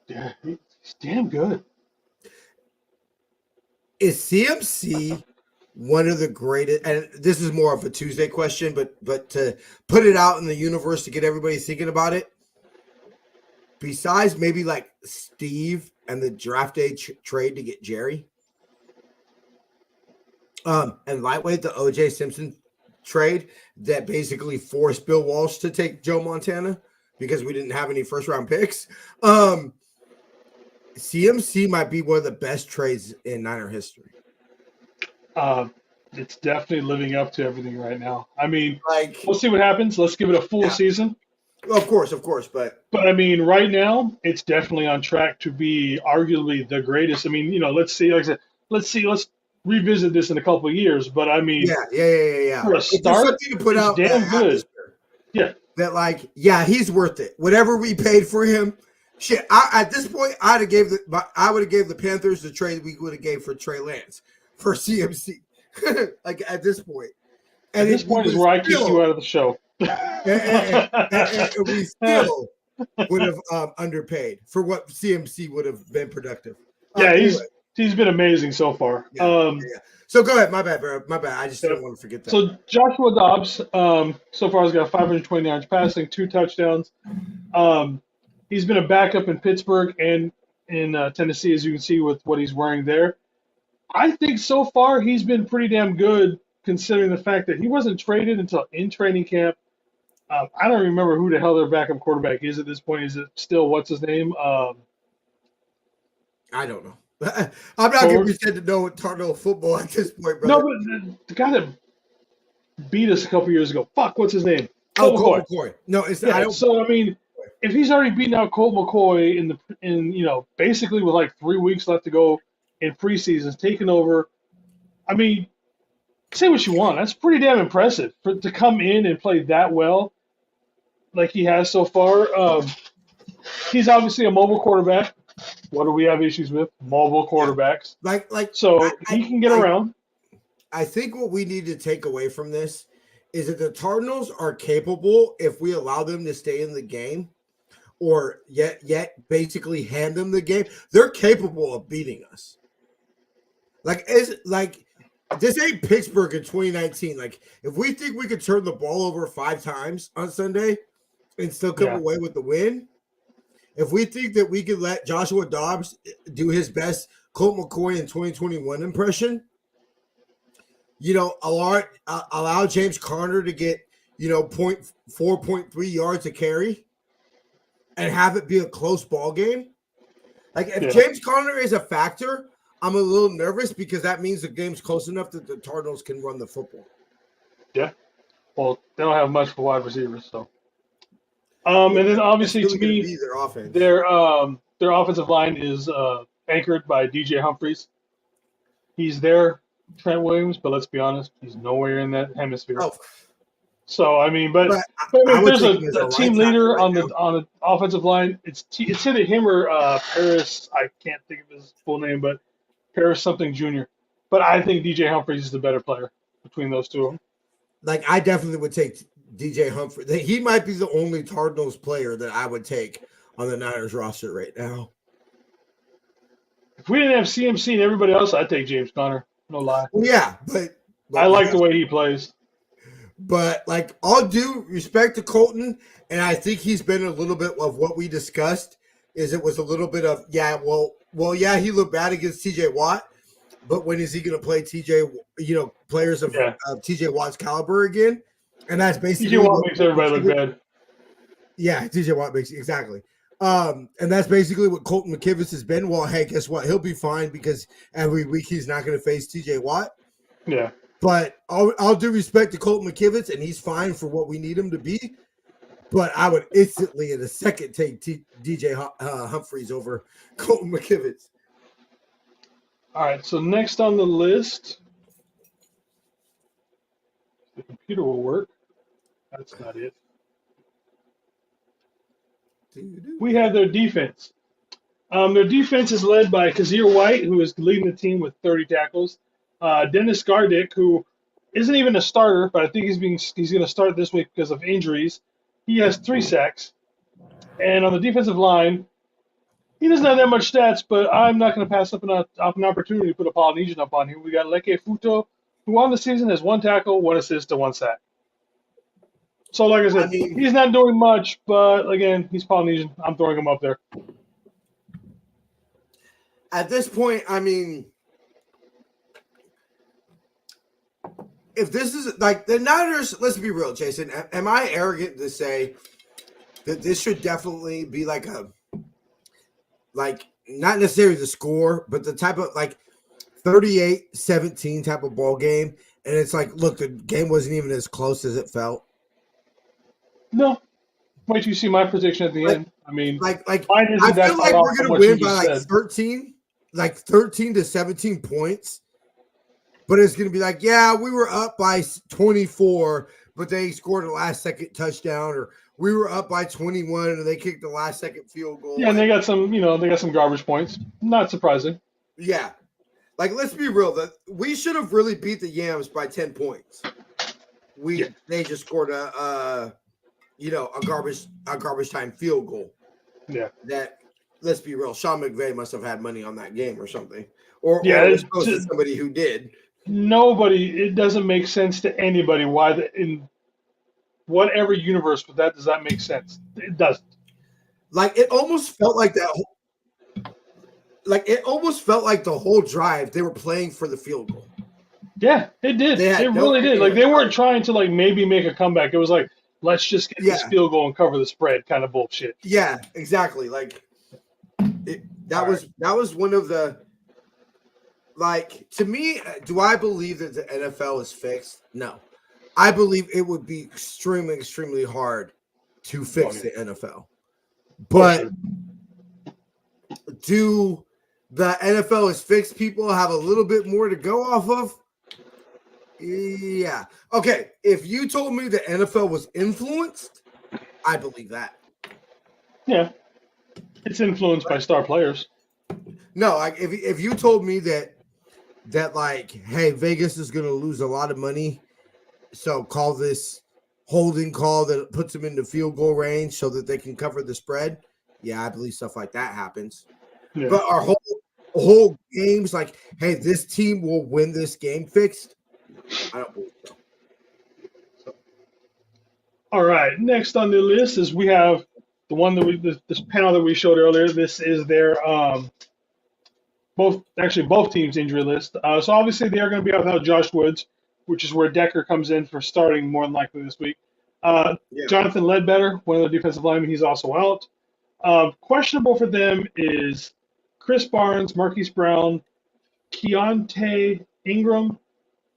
Yeah, he's damn good. Is CMC one of the greatest, and this is more of a Tuesday question, but to put it out in the universe to get everybody thinking about it, besides maybe like Steve and the draft day trade to get Jerry, and lightweight, the OJ Simpson trade that basically forced Bill Walsh to take Joe Montana because we didn't have any first round picks. CMC might be one of the best trades in Niner history. It's definitely living up to everything right now. I mean, Like, we'll see what happens. Let's give it a full season. of course, but I mean, right now, it's definitely on track to be arguably the greatest. I mean, let's see. Like I said, let's revisit this in a couple of years. But I mean, yeah. For a If there's start, something to put it's out damn that good. atmosphere, Yeah. That he's worth it. Whatever we paid for him, shit. At this point, I would have gave the Panthers the trade we would have gave for Trey Lance for CMC. Like at this point, At this point is where I kick you out of the show. and we still would have underpaid for what CMC would have been productive. Yeah, he's been amazing so far. Yeah. So go ahead. My bad, bro. My bad. I just didn't want to forget that. So Joshua Dobbs, so far has got 520 yards passing, 2 touchdowns. He's been a backup in Pittsburgh and in Tennessee, as you can see with what he's wearing there. I think so far he's been pretty damn good, considering the fact that he wasn't traded until in training camp. I don't remember who the hell their backup quarterback is at this point. Is it still what's his name? I don't know. I'm not going to pretend to know Cardinal football at this point, brother. No, but the guy that beat us a couple years ago. Fuck, what's his name? Colt McCoy. No, it's yeah, so I mean, if he's already beaten out Colt McCoy in basically with like 3 weeks left to go in preseason, taking over. I mean, say what you want. That's pretty damn impressive to come in and play that well, like he has so far. He's obviously a mobile quarterback. What do we have issues with? Mobile quarterbacks. He can get around. I think what we need to take away from this is that the Cardinals are capable, if we allow them to stay in the game, or yet basically hand them the game, they're capable of beating us. This ain't Pittsburgh in 2019. Like, if we think we could turn the ball over 5 times on Sunday and still come away with the win, if we think that we could let Joshua Dobbs do his best Colt McCoy in 2021 impression, allow James Conner to get, 4.3 yards a carry and have it be a close ball game. Like, if James Conner is a factor, I'm a little nervous because that means the game's close enough that the Cardinals can run the football. Yeah. Well, they don't have much for wide receivers, so. And then obviously to me, their offensive line is anchored by TeeJay Humphries. He's there, Trent Williams, but let's be honest, he's nowhere in that hemisphere. Oh. So I mean, but if there's a team leader on the offensive line, it's either him or Paris. I can't think of his full name, but Paris something Jr. But I think TeeJay Humphries is the better player between those two. Like, I definitely would take TeeJay Humphries. He might be the only Cardinals player that I would take on the Niners roster right now. If we didn't have CMC and everybody else, I'd take James Conner. No lie. Well, yeah, but I like the way he plays. But, like, all due respect to Colton, and I think he's been a little bit of what we discussed, is it was a little bit of, he looked bad against TJ Watt, but when is he going to play players of TJ Watt's caliber again? And that's basically TJ Watt makes everybody look bad. Yeah, TJ Watt makes exactly. And that's basically what Colton McKivitz has been. Well, hey, guess what? He'll be fine because every week he's not going to face TJ Watt. Yeah. But I'll do respect to Colton McKivitz, and he's fine for what we need him to be. But I would instantly, in a second, take DJ Humphries over Colton McKivitz. All right. So next on the list, the computer will work. That's not it. We have their defense. Their defense is led by Kazir White, who is leading the team with 30 tackles. Dennis Gardick, who isn't even a starter, but I think he's going to start this week because of injuries. He has 3 sacks. And on the defensive line, he doesn't have that much stats, but I'm not going to pass up an opportunity to put a Polynesian up on him. We got Leke Futo, who on the season has 1 tackle, 1 assist, and 1 sack. So, like I said, he's not doing much, but again, he's Polynesian. I'm throwing him up there. At this point, I mean, if this is like the Niners, let's be real, Jason. Am I arrogant to say that this should definitely be like not necessarily the score, but the type of like 38-17 type of ball game? And it's like, look, the game wasn't even as close as it felt. No. Wait till you see my prediction at the end. I mean, mine isn't I that feel like far we're off going from to what you win by just like said. 13 to 17 points. But it's going to be like, yeah, we were up by 24, but they scored a last-second touchdown, or we were up by 21 and they kicked the last-second field goal. Yeah, and they got some garbage points. Not surprising. Yeah. Like, let's be real. We should have really beat the Yams by 10 points. They just scored a garbage time field goal. Yeah. That, let's be real, Sean McVay must have had money on that game or something. Or it's close to somebody who did. It doesn't make sense to anybody why in whatever universe does that make sense. It doesn't. Like, it almost felt like that. It almost felt like the whole drive they were playing for the field goal. Yeah, it did. It really did. Like, they weren't trying to maybe make a comeback. It was like, let's just get this field goal and cover the spread kind of bullshit. Yeah, exactly. Like, that was one of the, like, to me, do I believe that the NFL is fixed? No. I believe it would be extremely, extremely hard to fix the NFL. But do the NFL is fixed people have a little bit more to go off of? Yeah. Okay. If you told me the NFL was influenced, I believe that. Yeah. It's influenced by star players. No, like if you told me that like, hey, Vegas is going to lose a lot of money, so call this holding call that puts them in the field goal range so that they can cover the spread. Yeah, I believe stuff like that happens. Yeah. But our whole games, like, hey, this team will win this game fixed. I don't believe so. All right. Next on the list is we have the one that this panel that we showed earlier. This is their both teams' injury list. So obviously they are going to be out without Josh Woods, which is where Decker comes in for starting more than likely this week. Jonathan Ledbetter, one of the defensive linemen, he's also out. Questionable for them is Chris Barnes, Marquise Brown, Keontae Ingram,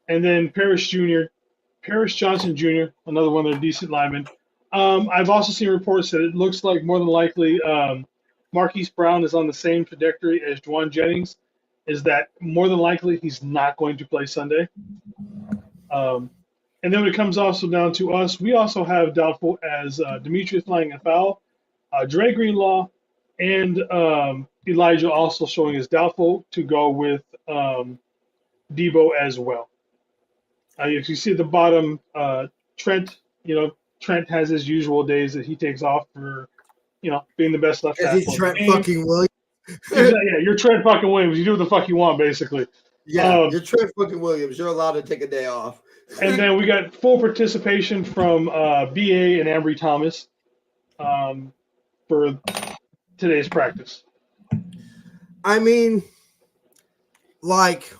and then Parrish Johnson Jr., another one of their decent linemen. I've also seen reports that it looks like more than likely Marquise Brown is on the same trajectory as Juwan Jennings, is that more than likely he's not going to play Sunday. And then when it comes also down to us, we also have doubtful as Demetrius Lang-Fowl, Dre Greenlaw, and Elijah also showing as doubtful to go with Debo as well. If you see at the bottom, Trent has his usual days that he takes off for, being the best left tackle. Is he Trent fucking Williams? Yeah, you're Trent fucking Williams. You do what the fuck you want, basically. Yeah, you're Trent fucking Williams. You're allowed to take a day off. And then we got full participation from BA and Ambry Thomas for today's practice. I mean, like,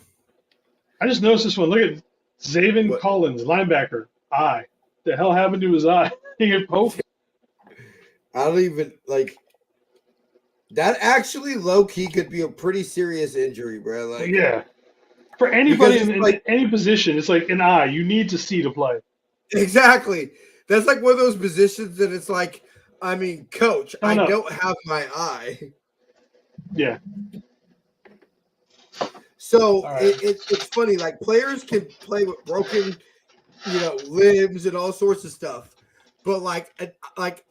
I just noticed this one. Look at Zaven Collins, linebacker. Eye. The hell happened to his eye? He get poked. I don't even like that. Actually, low key could be a pretty serious injury, bro. Like, Yeah. For because anybody it's in like any position, it's like an eye. You need to see to play. exactly that's like one of those positions that it's like, I mean, coach, I Coming up. don't have my eye. Yeah. So All right. it's funny. Like players can play with broken, limbs and all sorts of stuff. But like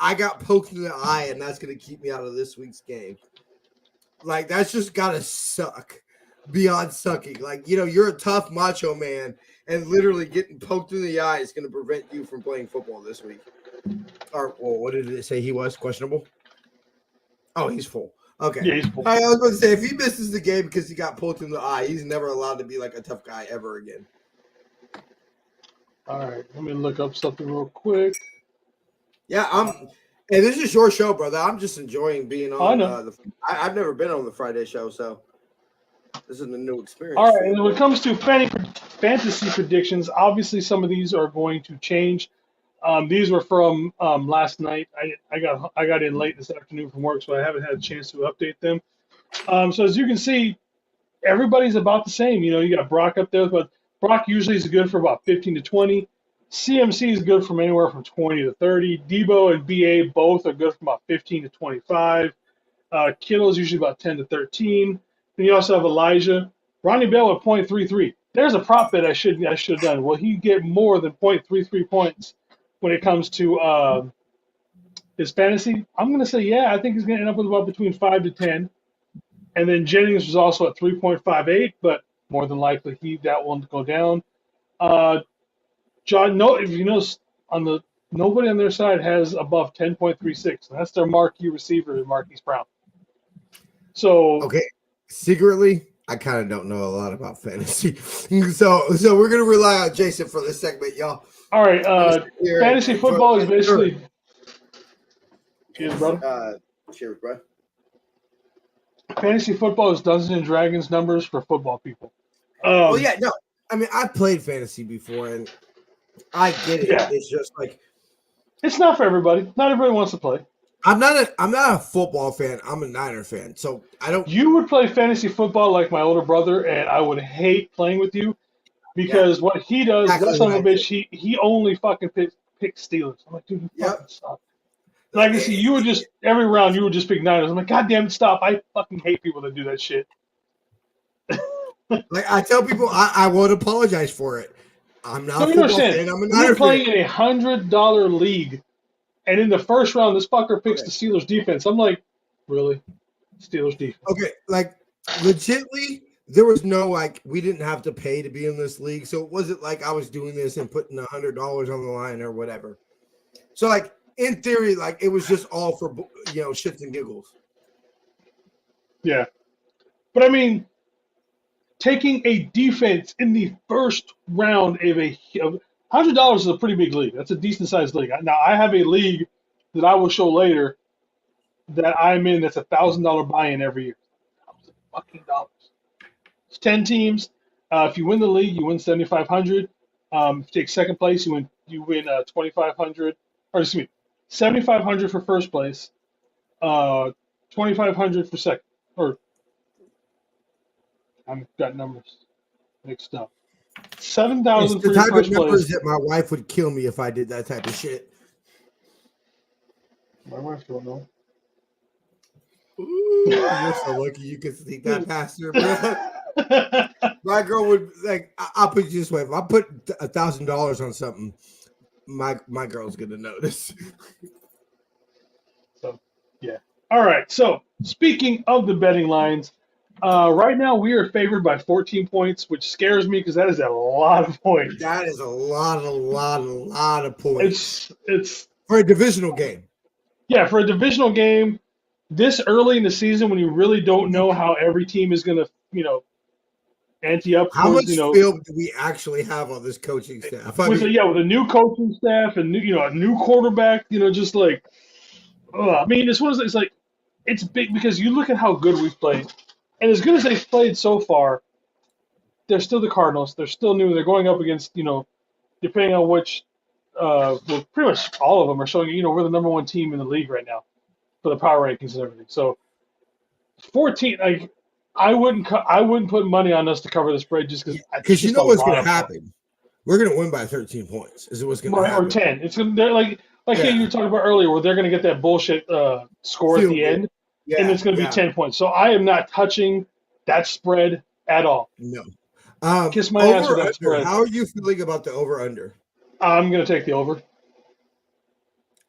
I got poked in the eye, and that's gonna keep me out of this week's game. Like that's just gotta suck beyond sucking. Like you're a tough macho man, and literally getting poked in the eye is gonna prevent you from playing football this week. Or well, what did it say he was questionable? Oh, he's full. Okay. Yeah, he's full. I was going to say if he misses the game because he got poked in the eye, he's never allowed to be like a tough guy ever again. All right. Let me look up something real quick. Yeah, Hey, this is your show, brother. I'm just enjoying being on. I know. I've never been on the Friday show, so this is a new experience. All right. And when it comes to fantasy predictions, obviously some of these are going to change. These were from last night. I got in late this afternoon from work, so I haven't had a chance to update them. So as you can see, everybody's about the same. You got Brock up there, but Brock usually is good for about 15 to 20. CMC is good from anywhere from 20 to 30. Debo and BA both are good from about 15 to 25. Kittle is usually about 10 to 13. Then you also have Elijah. Ronnie Bell at .33. There's a prop bet I should have done. Will he get more than .33 points when it comes to his fantasy? I'm going to say, yeah, I think he's going to end up with about between 5 to 10. And then Jennings was also at 3.58, but more than likely that won't go down. John, no, if you notice, nobody on their side has above 10.36. And that's their marquee receiver, Marquise Brown. So okay, secretly, I kind of don't know a lot about fantasy, so we're gonna rely on Jason for this segment, y'all. All right, fantasy football is basically. Cheers, brother. Cheers, bro. Fantasy football is Dungeons and Dragons numbers for football people. Well, yeah, no, I mean I played fantasy before, and I get it. Yeah. It's just like it's not for everybody. Not everybody wants to play. I'm not a football fan. I'm a Niner fan, so I don't. You would play fantasy football like my older brother, and I would hate playing with you because what he does, that son of a bitch, he only fucking picks Steelers. I'm like, dude, you fucking suck. Like I see, you would just every round you would just pick Niners. I'm like, God damn it, stop! I fucking hate people that do that shit. Like I tell people, I won't apologize for it. I'm not a football fan. I'm a Niner You're playing fan. in a $100 league, and in the first round, this fucker picks the Steelers defense. I'm like, really? Steelers defense? Okay, like legitimately, there was no like we didn't have to pay to be in this league, so it wasn't like I was doing this and putting $100 on the line or whatever. So like in theory, like it was just all for shits and giggles. Yeah, but I mean, taking a defense in the first round of $100 is a pretty big league. That's a decent sized league. Now I have a league that I will show later that I'm in. That's $1,000 buy-in every year. $1,000. It's 10 teams. If you win the league, you win $7,500. If you take second place, you win $2,500. Or excuse me, $7,500 for first place. $2,500 for second. Or I've got numbers mixed up. 7,000 for the your type first of numbers place. that my wife would kill me if I did that type of shit. My wife don't know. Ooh, you're so lucky you could sneak that past her, bro. My girl would like. I'll put it this way: if I put $1,000 on something, my girl's gonna notice. So, yeah. All right. So, speaking of the betting lines, right now we are favored by 14 points, which scares me because that is a lot of points. That is a lot of points. It's for a divisional game. Yeah, for a divisional game this early in the season when you really don't know how every team is going to, ante up. How much film do we actually have on this coaching staff? With a new coaching staff and a new quarterback, just like, I mean, it's one of those. It's like it's big because you look at how good we've played, and as good as they've played so far, they're still the Cardinals. They're still new. They're going up against, depending on which, well, pretty much all of them are showing. We're the number one team in the league right now. for the power rankings and everything. So 14, like I wouldn't put money on us to cover the spread just because it's Because you just know a what's lot going to of fun. happen. We're going to win by 13 points. Is what's going to Right, or happen. 10. It's gonna they're like Yeah. you were talking about earlier, where they're gonna get that bullshit score at Field the goal. end, Yeah, and it's gonna be 10 points. So I am not touching that spread at all. No. Kiss my ass Over with that under. spread. How are you feeling about the over under? I'm gonna take the over.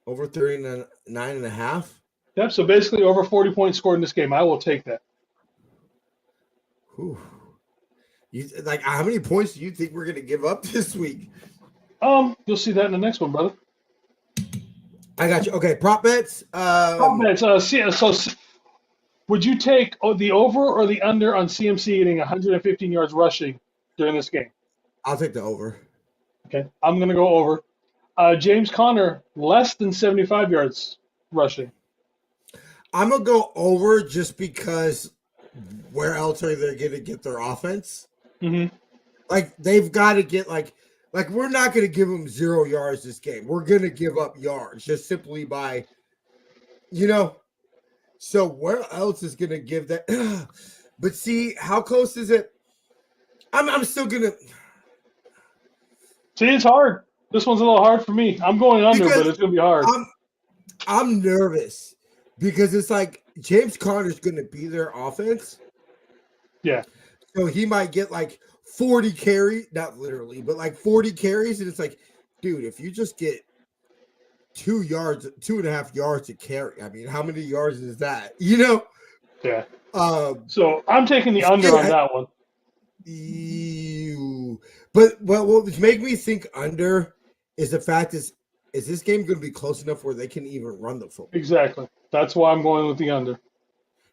Over 39.5? Yep. So basically, over 40 points scored in this game. I will take that. Whew. You like how many points do you think we're going to give up this week? You'll see that in the next one, brother. I got you. Okay, prop bets. Prop bets. Would you take the over or the under on CMC getting 115 yards rushing during this game? I'll take the over. Okay, I'm gonna go over. James Conner less than 75 yards rushing. I'm gonna go over just because where else are they going to get their offense? Mm-hmm. Like they've got to get like we're not going to give them 0 yards this game. We're going to give up yards just simply by, So where else is going to give that? But see, how close is it? I'm still going to. See, it's hard. This one's a little hard for me. I'm going under, Because but it's gonna be hard. I'm nervous because it's like James Conner's going to be their offense. Yeah. So he might get like 40 carries, not literally, but like 40 carries. And it's like, dude, if you just get 2.5 yards to carry, I mean, how many yards is that? Yeah. So I'm taking the under on that one. But what would make me think under is the fact is this game going to be close enough where they can even run the football? Exactly. That's why I'm going with the under.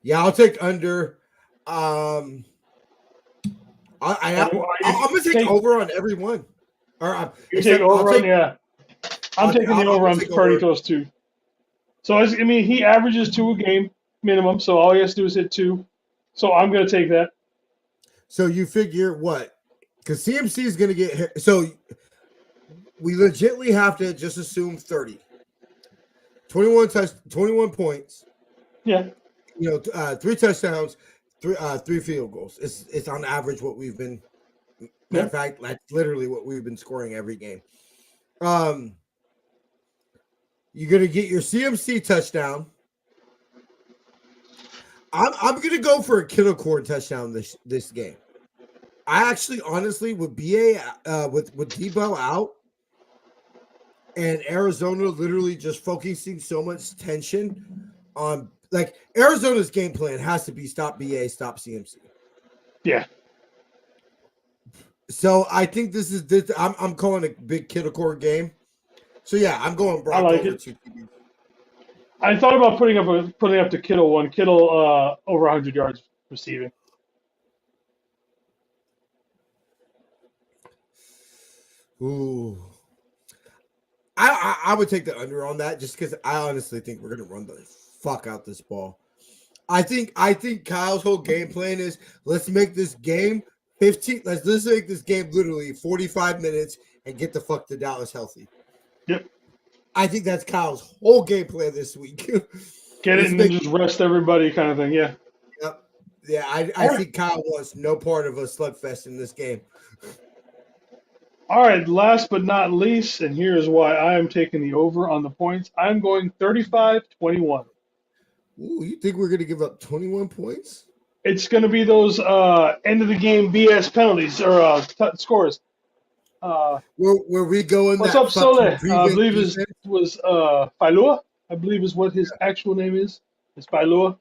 Yeah, I'll take under. I'm going to take over on every one. You take over on, yeah. I'm taking the over on Purdy throws 2. So, he averages 2 a game minimum, so all he has to do is hit 2. So I'm going to take that. So you figure what? Because CMC is going to get hit. So we legitimately have to just assume 30. 21 points. Yeah. 3 touchdowns, 3 field goals. It's on average what we've been. Matter of fact, that's literally what we've been scoring every game. You're gonna get your CMC touchdown. I'm gonna go for a Kittle Core touchdown this game. I actually, honestly, with BA with Debo out and Arizona literally just focusing so much tension on like Arizona's game plan has to be stop BA, stop CMC. Yeah. So I think this is this. I'm calling a big Kittle Core game. So yeah, I'm going Brock over 2 TDs. I thought about putting up the Kittle one. Kittle over 100 yards receiving. Ooh. I would take the under on that just because I honestly think we're gonna run the fuck out this ball. I think Kyle's whole game plan is let's make this game 15. Let's make this game literally 45 minutes and get the fuck to Dallas healthy. Yep. I think that's Kyle's whole game plan this week. Get it and then just rest everybody kind of thing. Yeah. Yep. Yeah, I think Kyle wants no part of a slugfest in this game. All right, last but not least, and here is why I am taking the over on the points. I'm going 35-21. Ooh, you think we're going to give up 21 points? It's going to be those end of the game BS penalties or scores. Where we go in what's that up, Sole? I believe it was Failua. I believe is what his actual name is. It's Failua.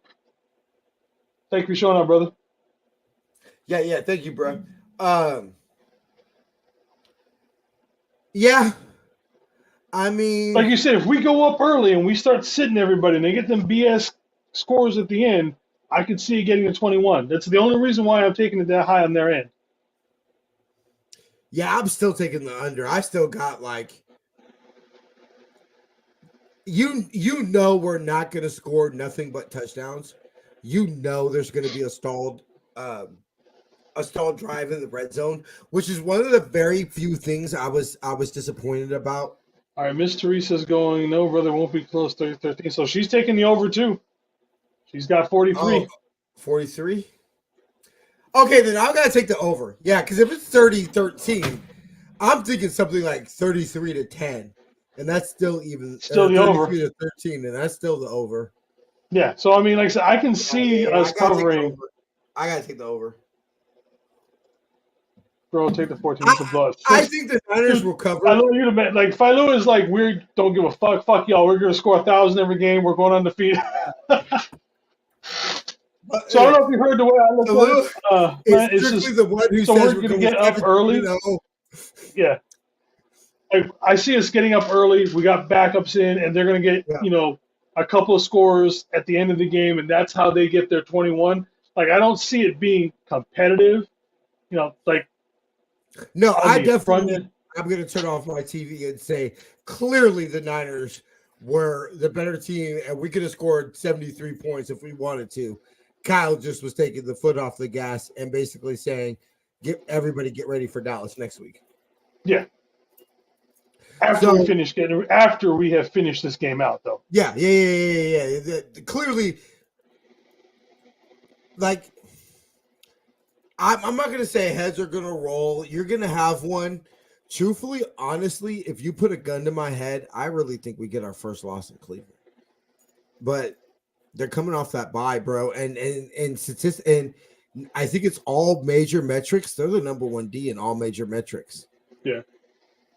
Thank you for showing up, brother. Yeah. Thank you, bro. Yeah. I mean, like you said, if we go up early and we start sitting everybody and they get them BS scores at the end, I could see getting a 21. That's the only reason why I'm taking it that high on their end. Yeah, I'm still taking the under. I still got like, we're not going to score nothing but touchdowns. There's going to be a stalled drive in the red zone, which is one of the very few things I was disappointed about All right, Miss Teresa's going, no, brother, won't be close, 30-13. So she's taking the over, too. She's got 43. 43? Okay, then I've got to take the over. Yeah, because if it's 30-13, I'm thinking something like 33-10. And that's still even. Still the over. 33-13, and that's still the over. Yeah, so, I mean, like I said, I can see us covering. I got to take the over. Bro, take the 14 with the blood. I think the Niners will cover. Like, Philo is like, we don't give a fuck. Fuck y'all. We're going to score 1,000 every game. We're going undefeated. So I don't know if you heard the way I look at it. It's strictly the one who so says we're going to get up early. Yeah. Like, I see us getting up early. We got backups in, and they're going to get, a couple of scores at the end of the game, and that's how they get their 21. Like, I don't see it being competitive. Like. No, I definitely. I'm going to turn off my TV and say clearly the Niners were the better team, and we could have scored 73 points if we wanted to. Kyle just was taking the foot off the gas and basically saying, "Get ready for Dallas next week." Yeah. After we have finished this game out, though. Yeah. Clearly, like, I'm not going to say heads are going to roll. You're going to have one. Truthfully, honestly, if you put a gun to my head, I really think we get our first loss in Cleveland. But they're coming off that bye, bro. And I think it's all major metrics. They're the number 1D in all major metrics. Yeah.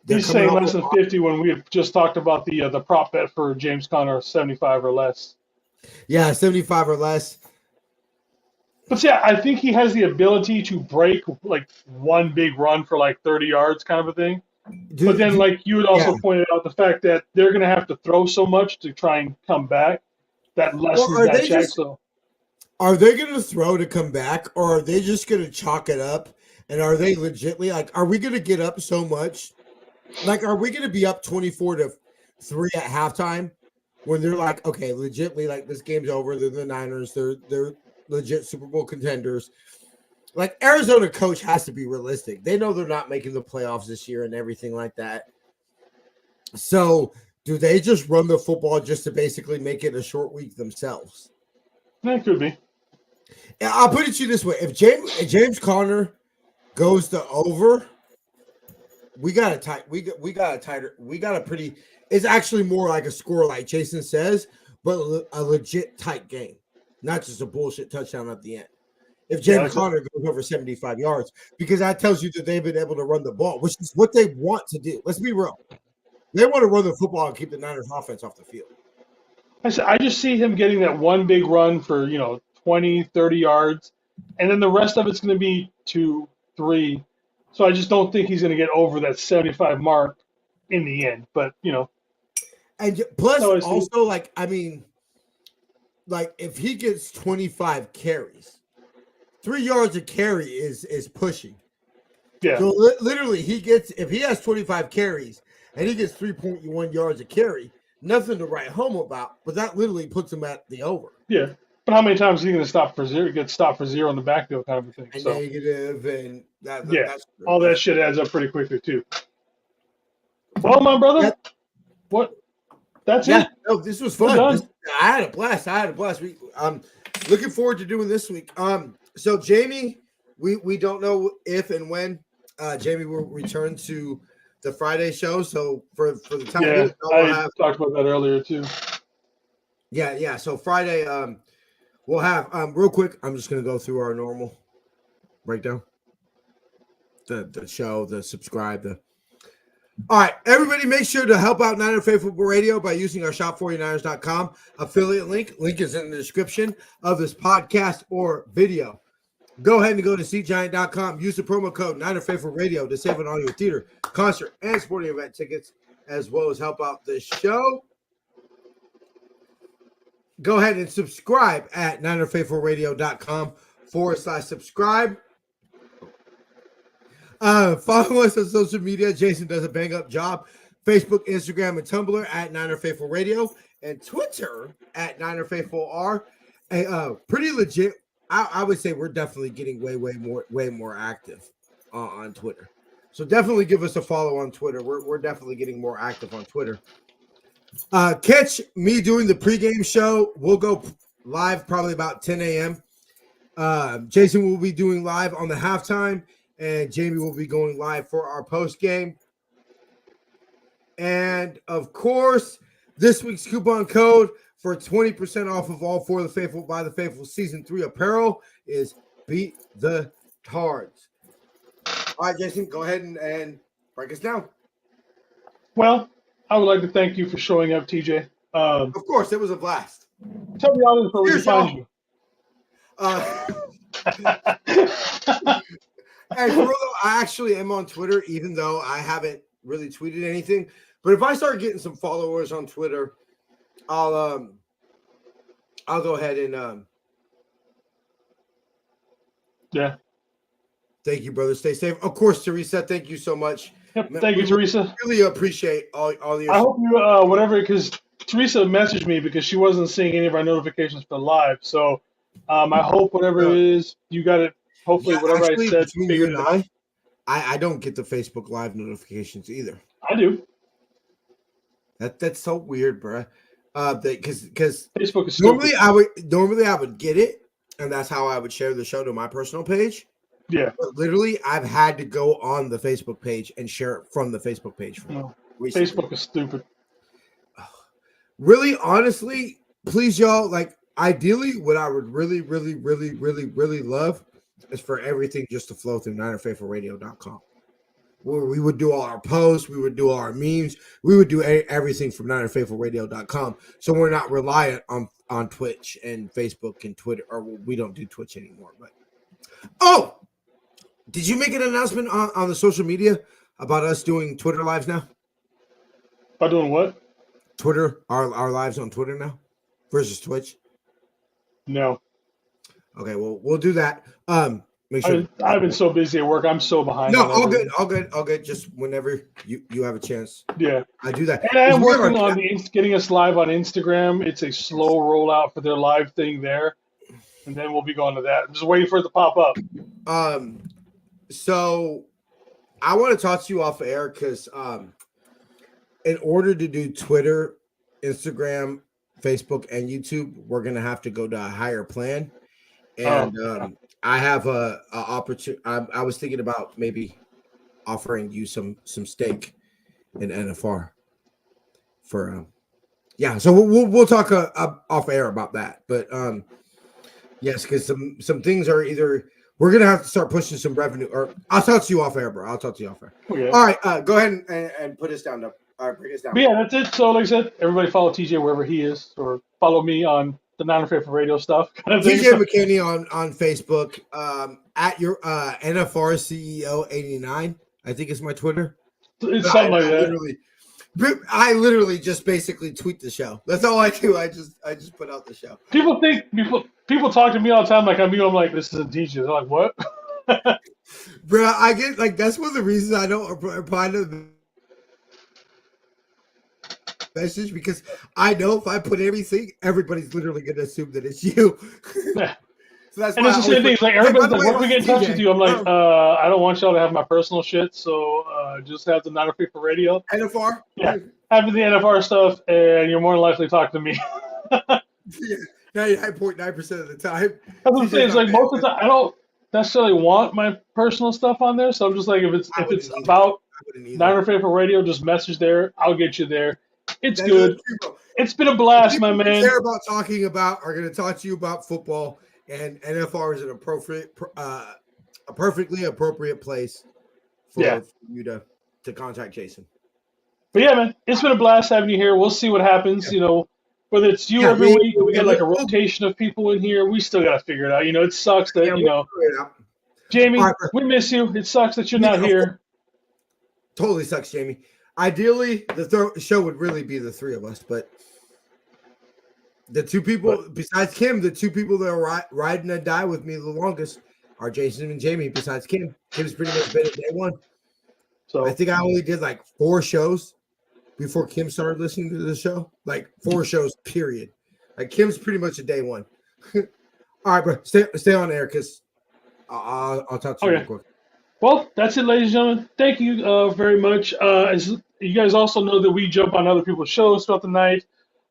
He's saying less than 50 when we had just talked about the prop bet for James Conner, 75 or less. Yeah, 75 or less. But yeah, I think he has the ability to break like one big run for like 30 yards kind of a thing. But then, like you had also pointed out, the fact that they're going to have to throw so much to try and come back, that lessens that check. So, are they going to throw to come back, or are they just going to chalk it up? And are they legitimately like, are we going to get up so much? Like, are we going to be up 24-3 at halftime when they're like, okay, legitimately, like this game's over. They're the Niners. They're legit Super Bowl contenders. Like, Arizona coach has to be realistic. They know they're not making the playoffs this year and everything like that. So do they just run the football just to basically make it a short week themselves? That could be. I'll put it to you this way. If James Conner goes to over, we got a pretty, it's actually more like a score like Jason says, but a legit tight game. Not just a bullshit touchdown at the end. If James Conner goes over 75 yards, because that tells you that they've been able to run the ball, which is what they want to do. Let's be real. They want to run the football and keep the Niners offense off the field. I just see him getting that one big run for, 20, 30 yards, and then the rest of it's going to be 2, 3. So I just don't think he's going to get over that 75 mark in the end. But, And plus, also, like if he gets 25 carries, 3 yards a carry is pushing. Yeah. So literally, if he has 25 carries and he gets 3.1 yards a carry, nothing to write home about. But that literally puts him at the over. Yeah. But how many times is he going to stop for zero? Get stopped for zero in the backfield, kind of a thing. And so, negative, and that's all that shit adds up pretty quickly too. Well, my brother, what? That's it. No, this was fun. I had a blast. I'm looking forward to doing this week. So Jamie, we don't know if and when Jamie will return to the Friday show. So for the time being, I talked about that earlier too. Yeah. So Friday, we'll have real quick. I'm just gonna go through our normal breakdown. The show, the subscribe, All right, everybody, make sure to help out Niner Faithful Radio by using our shop49ers.com affiliate link. Link is in the description of this podcast or video. Go ahead and go to seatgiant.com. Use the promo code Niner Faithful Radio to save on all your theater, concert, and sporting event tickets, as well as help out the show. Go ahead and subscribe at NinerFaithfulRadio.com/subscribe. Follow us on social media. Jason does a bang-up job. Facebook, Instagram, and Tumblr at Niner Faithful Radio, and Twitter at Niner Faithful R. Pretty legit. I would say we're definitely getting way more active on Twitter. So definitely give us a follow on Twitter. We're definitely getting more active on Twitter. Catch me doing the pregame show. We'll go live probably about 10 a.m. Jason will be doing live on the halftime, and Jamie will be going live for our post game. And of course, this week's coupon code for 20% off of all For the Faithful by the Faithful Season 3 apparel is Beat the Tards. All right, Jason, go ahead and break us down. Well, I would like to thank you for showing up, TJ. Of course, it was a blast. Tell the audience where we can find you. And for real, I actually am on Twitter, even though I haven't really tweeted anything. But if I start getting some followers on Twitter, I'll go ahead and Yeah. Thank you, brother. Stay safe. Of course, Teresa, thank you so much. Yep. Thank you, Teresa. Really appreciate all your. I hope you whatever, because Teresa messaged me because she wasn't seeing any of our notifications for live. So I hope whatever it is, you got it. Hopefully, whatever actually, I said, between figured you it and out. I don't get the Facebook Live notifications either. I do. That's so weird, bro. Because Facebook is normally stupid. I would get it, and that's how I would share the show to my personal page. Yeah. But literally, I've had to go on the Facebook page and share it from the Facebook page. No. Recently. Facebook is stupid. Really, honestly, please, y'all. Like, ideally, what I would really, really, really, really, really love is for everything just to flow through NinerFaithfulRadio.com. Where we would do all our posts, we would do all our memes, we would do everything from NinerFaithfulRadio.com. So we're not reliant on Twitch and Facebook and Twitter, or we don't do Twitch anymore. But did you make an announcement on the social media about us doing Twitter lives now? By doing what? Twitter, our lives on Twitter now versus Twitch? No. Okay, well, we'll do that. Make sure. I've been so busy at work. I'm so behind. No, all good. Just whenever you have a chance. Yeah, I do that. and I am working on getting us live on Instagram. It's a slow rollout for their live thing there, and then we'll be going to that. I'm just waiting for it to pop up. So I want to talk to you off air because in order to do Twitter, Instagram, Facebook, and YouTube, we're gonna have to go to a higher plan. And I have a opportunity. I was thinking about maybe offering you some stake in NFR for So we'll talk off air about that. But yes, because some things are either we're gonna have to start pushing some revenue, or I'll talk to you off air, bro. I'll talk to you off air. Okay. All right, go ahead and put us down. Bring us down. But yeah, that's it. So like I said, everybody follow TJ wherever he is, or follow me on the Non-Faithful Radio stuff. TeeJay McKinney on Facebook, at your NFR CEO 89. I think is my Twitter. It's something like that. I literally just basically tweet the show. That's all I do. I just put out the show. People talk to me all the time like I'm like, this isn't TJ. They're like, what? Bro, I get like that's one of the reasons I don't reply to the message, because I know if I put everything, everybody's literally going to assume that it's you. Yeah. So that's and it's the same thing. It's like everybody's like, "Where do we get in touch with you?" I'm like, I don't want y'all to have my personal shit, so just have the Non-Faithful Radio. NFR? Yeah, have the NFR stuff, and you're more than likely to talk to me. Yeah, 99.9% of the time. That's what I'm saying. It's like most of the time, I don't necessarily want my personal stuff on there, so I'm just like, if it's about Non-Faithful Radio, just message there. I'll get you there. It's good. It's been a blast, my man. They're about talking about are going to talk to you about football, and NFR is a perfectly appropriate place for you to contact Jason. But yeah, man, it's been a blast having you here. We'll see what happens. You know, whether it's you every week, or we get like a rotation of people in here. We still got to figure it out. You know, it sucks that Jamie, we miss you. It sucks that you're not here. Totally sucks, Jamie. Ideally, the show would really be the three of us, but the two people besides Kim, the two people that are riding and die with me the longest are Jason and Jamie. Besides Kim, Kim's pretty much been at day one. So I think I only did like 4 shows before Kim started listening to the show. Like 4 shows, period. Like Kim's pretty much a day one. All right, bro, stay on air because I'll talk to you real quick. Well, that's it, ladies and gentlemen. Thank you very much. As you guys also know that we jump on other people's shows throughout the night.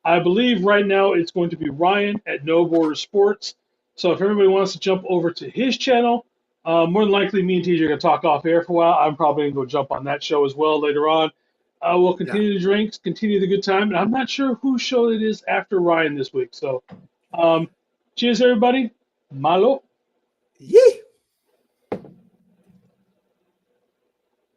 I believe right now it's going to be Ryan at No Border Sports. So if everybody wants to jump over to his channel, more than likely me and TeeJay are going to talk off air for a while. I'm probably going to go jump on that show as well later on. We'll Yeah. continue the drinks, continue the good time. And I'm not sure whose show it is after Ryan this week. So cheers, everybody. Malo. Yee.